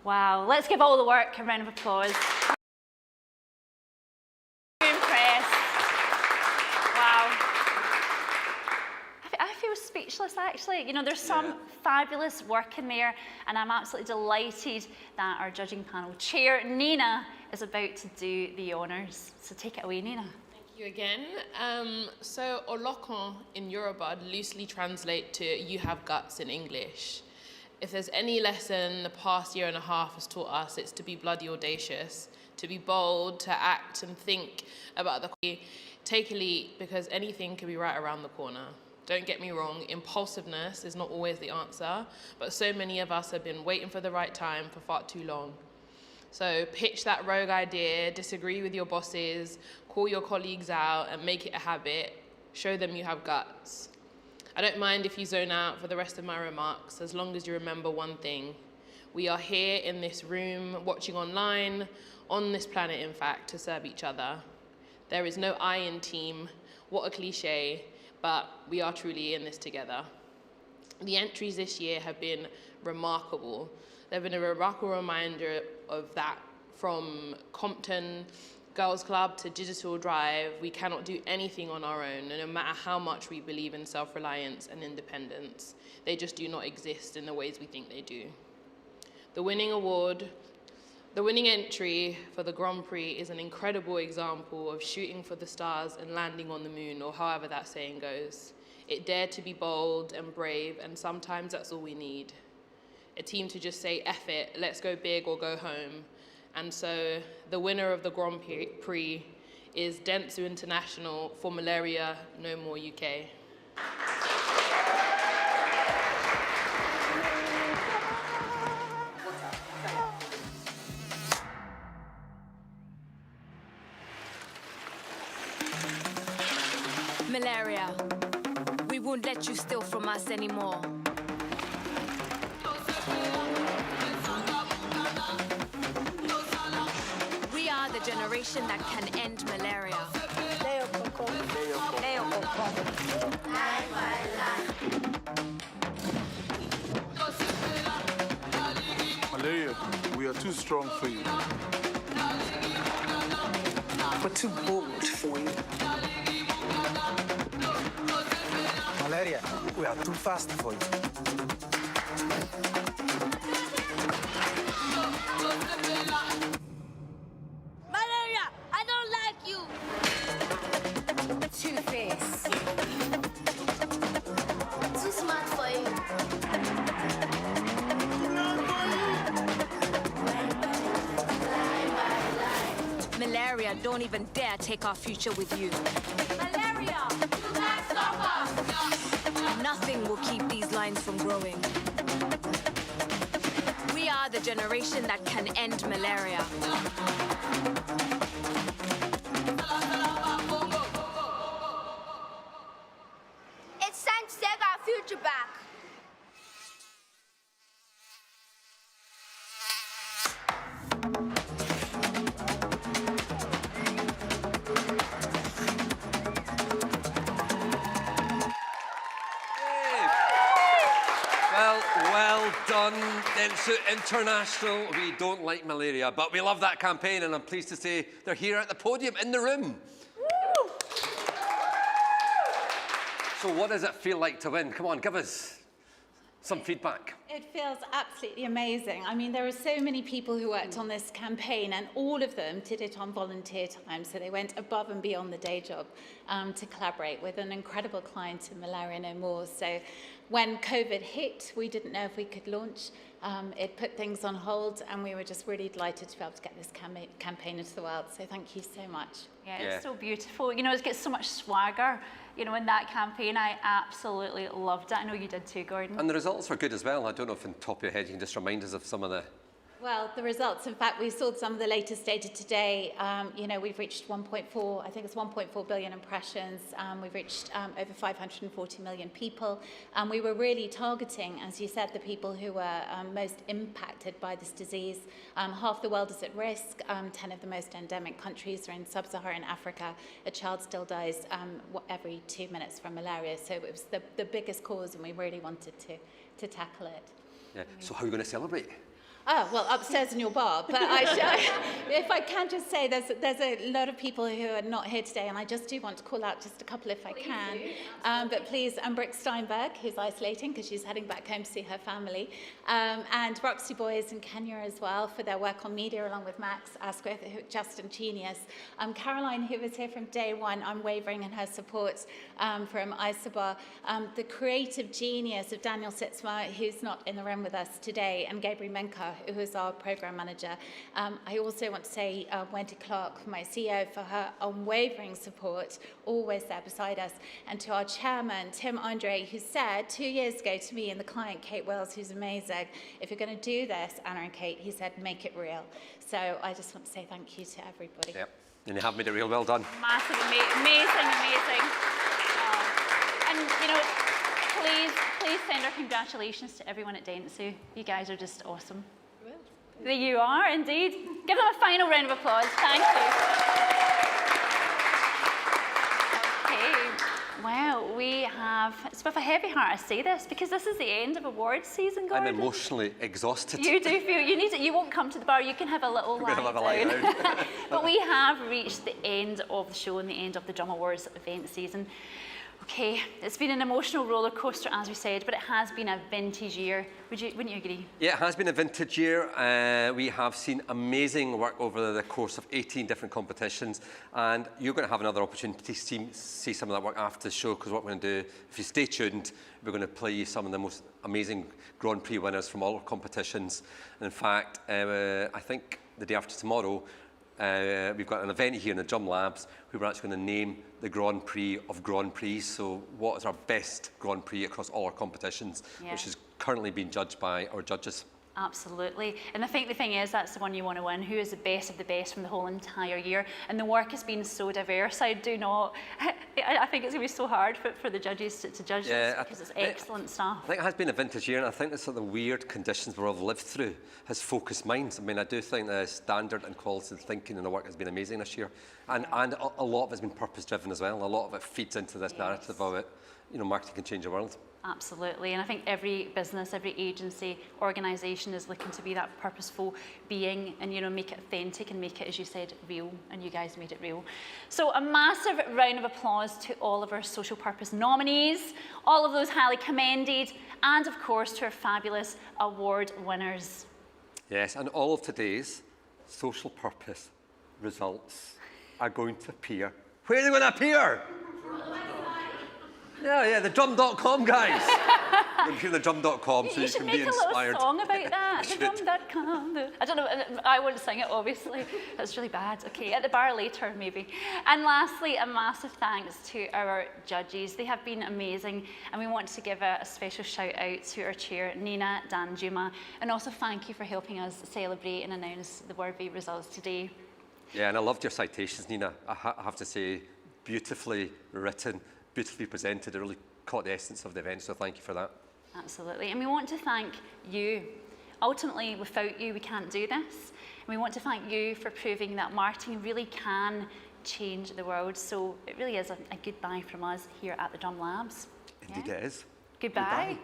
Speaker 2: Wow, let's give all the work a round of applause. Impressed. Wow. I feel speechless, actually. You know, there's some fabulous work in there, and I'm absolutely delighted that our judging panel chair, Nina, is about to do the honours. So take it away, Nina.
Speaker 5: Thank you again. So Olokon in Yoruba loosely translate to "you have guts" in English. If there's any lesson the past year and a half has taught us, it's to be bloody audacious, to be bold, to act and think about take a leap, because anything can be right around the corner. Don't get me wrong, impulsiveness is not always the answer, but so many of us have been waiting for the right time for far too long. So pitch that rogue idea, disagree with your bosses, call your colleagues out and make it a habit. Show them you have guts. I don't mind if you zone out for the rest of my remarks, as long as you remember one thing. We are here in this room, watching online, on this planet, in fact, to serve each other. There is no I in team. What a cliche, but we are truly in this together. The entries this year have been remarkable. They've been a remarkable reminder of that, from Compton Girls Club to Digital Drive. We cannot do anything on our own, and no matter how much we believe in self-reliance and independence, they just do not exist in the ways we think they do. The winning entry for the Grand Prix is an incredible example of shooting for the stars and landing on the moon, or however that saying goes. It dared to be bold and brave, and sometimes that's all we need. A team to just say, F it, let's go big or go home. And so the winner of the Grand Prix is Dentsu International for Malaria No More UK.
Speaker 10: Malaria, we won't let you steal from us anymore. We are the generation that can end malaria.
Speaker 11: Malaria, we are too strong for you.
Speaker 12: We're too bold for you.
Speaker 13: Malaria, we are too fast for you.
Speaker 10: Malaria, I don't like you. Two-Face. Too smart for you.
Speaker 6: Malaria, don't even dare take our future with you.
Speaker 10: Malaria, you can't stop us.
Speaker 6: Nothing will keep these lines from growing. We are the generation that can end malaria.
Speaker 10: It's time to take our future back.
Speaker 1: Well done. It's international. We don't like malaria, but we love that campaign, and I'm pleased to say they're here at the podium in the room. So what does it feel like to win? Come on, give us some feedback.
Speaker 14: It feels absolutely amazing. I mean, there are so many people who worked on this campaign, and all of them did it on volunteer time. So they went above and beyond the day job to collaborate with an incredible client in Malaria No More. So when COVID hit, we didn't know if we could launch. It put things on hold, and we were just really delighted to be able to get this campaign into the world. So thank you so much.
Speaker 2: Yeah, it's so beautiful. You know, it gets so much swagger, you know, in that campaign. I absolutely loved it. I know you did too, Gordon.
Speaker 1: And the results were good as well. I don't know if on top of your head you can just remind us of some of the...
Speaker 14: Well, the results, in fact, we saw some of the latest data today. You know, we've reached 1.4, I think it's 1.4 billion impressions. We've reached over 540 million people. And we were really targeting, as you said, the people who were most impacted by this disease. Half the world is at risk. 10 of the most endemic countries are in sub-Saharan Africa. A child still dies every 2 minutes from malaria. So it was the biggest cause, and we really wanted to tackle it.
Speaker 1: Yeah. So how are we going to celebrate?
Speaker 14: Oh, well, upstairs in your bar. But if I can just say, there's a lot of people who are not here today, and I just do want to call out just a couple if I can. But please, Brooke Steinberg, who's isolating because she's heading back home to see her family, and Roxy Boys in Kenya as well for their work on media, along with Max Asquith, Justin Genius. Caroline, who was here from day one, unwavering in her support from Isabar. The creative genius of Daniel Sitzma, who's not in the room with us today, and Gabriel Menka, who is our program manager. I also want to say Wendy Clark, my CEO, for her unwavering support, always there beside us, and to our chairman, Tim Andre, who said 2 years ago to me and the client, Kate Wells, who's amazing, if you're going to do this, Anna and Kate, he said, make it real. So I just want to say thank you to everybody.
Speaker 1: Yep, and you have made it real. Well done.
Speaker 2: Massive, amazing. And, you know, please send our congratulations to everyone at Dentsu. You guys are just awesome. There you are, indeed. Give them a final round of applause. Thank you. Okay. Well, we have, it's with a heavy heart I say this, because this is the end of awards season, Gordon.
Speaker 1: I'm emotionally exhausted.
Speaker 2: You do feel, you need it. You won't come to the bar, you can have a little lie down. But we have reached the end of the show and the end of the Drum Awards event season. Okay, it's been an emotional roller coaster, as we said, but it has been a vintage year. Wouldn't you agree?
Speaker 1: Yeah, it has been a vintage year. We have seen amazing work over the course of 18 different competitions, and you're going to have another opportunity to see some of that work after the show, because what we're going to do, if you stay tuned, we're going to play you some of the most amazing Grand Prix winners from all our competitions. And in fact, I think the day after tomorrow, we've got an event here in the Drum Labs where we're actually going to name the Grand Prix of Grand Prix. So what is our best Grand Prix across all our competitions, which is currently being judged by our judges.
Speaker 2: Absolutely. And I think the thing is, that's the one you want to win. Who is the best of the best from the whole entire year? And the work has been so diverse. I think it's going to be so hard for the judges to judge this, because it's excellent stuff.
Speaker 1: I think it has been a vintage year, and I think the sort of weird conditions we've all lived through has focused minds. I mean, I do think the standard and quality of thinking in the work has been amazing this year. And a lot of it has been purpose-driven as well. A lot of it feeds into this narrative of it. You know, marketing can change the world.
Speaker 2: Absolutely, and I think every business, every agency, organisation is looking to be that purposeful being and, you know, make it authentic and make it, as you said, real, and you guys made it real. So a massive round of applause to all of our social purpose nominees, all of those highly commended, and of course to our fabulous award winners.
Speaker 1: Yes, and all of today's social purpose results are going to appear. Where are they going to appear? Yeah, the drum.com guys. You're here the drum.com so you can be inspired.
Speaker 2: You should make a little song about that. The drum.com. I don't know, I won't sing it obviously. That's really bad. Okay, at the bar later maybe. And lastly, a massive thanks to our judges. They have been amazing, and we want to give a special shout out to our chair, Nina Danjuma, and also thank you for helping us celebrate and announce the worthy results today.
Speaker 1: Yeah, and I loved your citations, Nina. I have to say, beautifully written, beautifully presented. It really caught the essence of the event, so thank you for that.
Speaker 2: Absolutely, and we want to thank you. Ultimately, without you, we can't do this. And we want to thank you for proving that marketing really can change the world. So it really is a goodbye from us here at the Drum Labs.
Speaker 1: Indeed it is.
Speaker 2: Goodbye.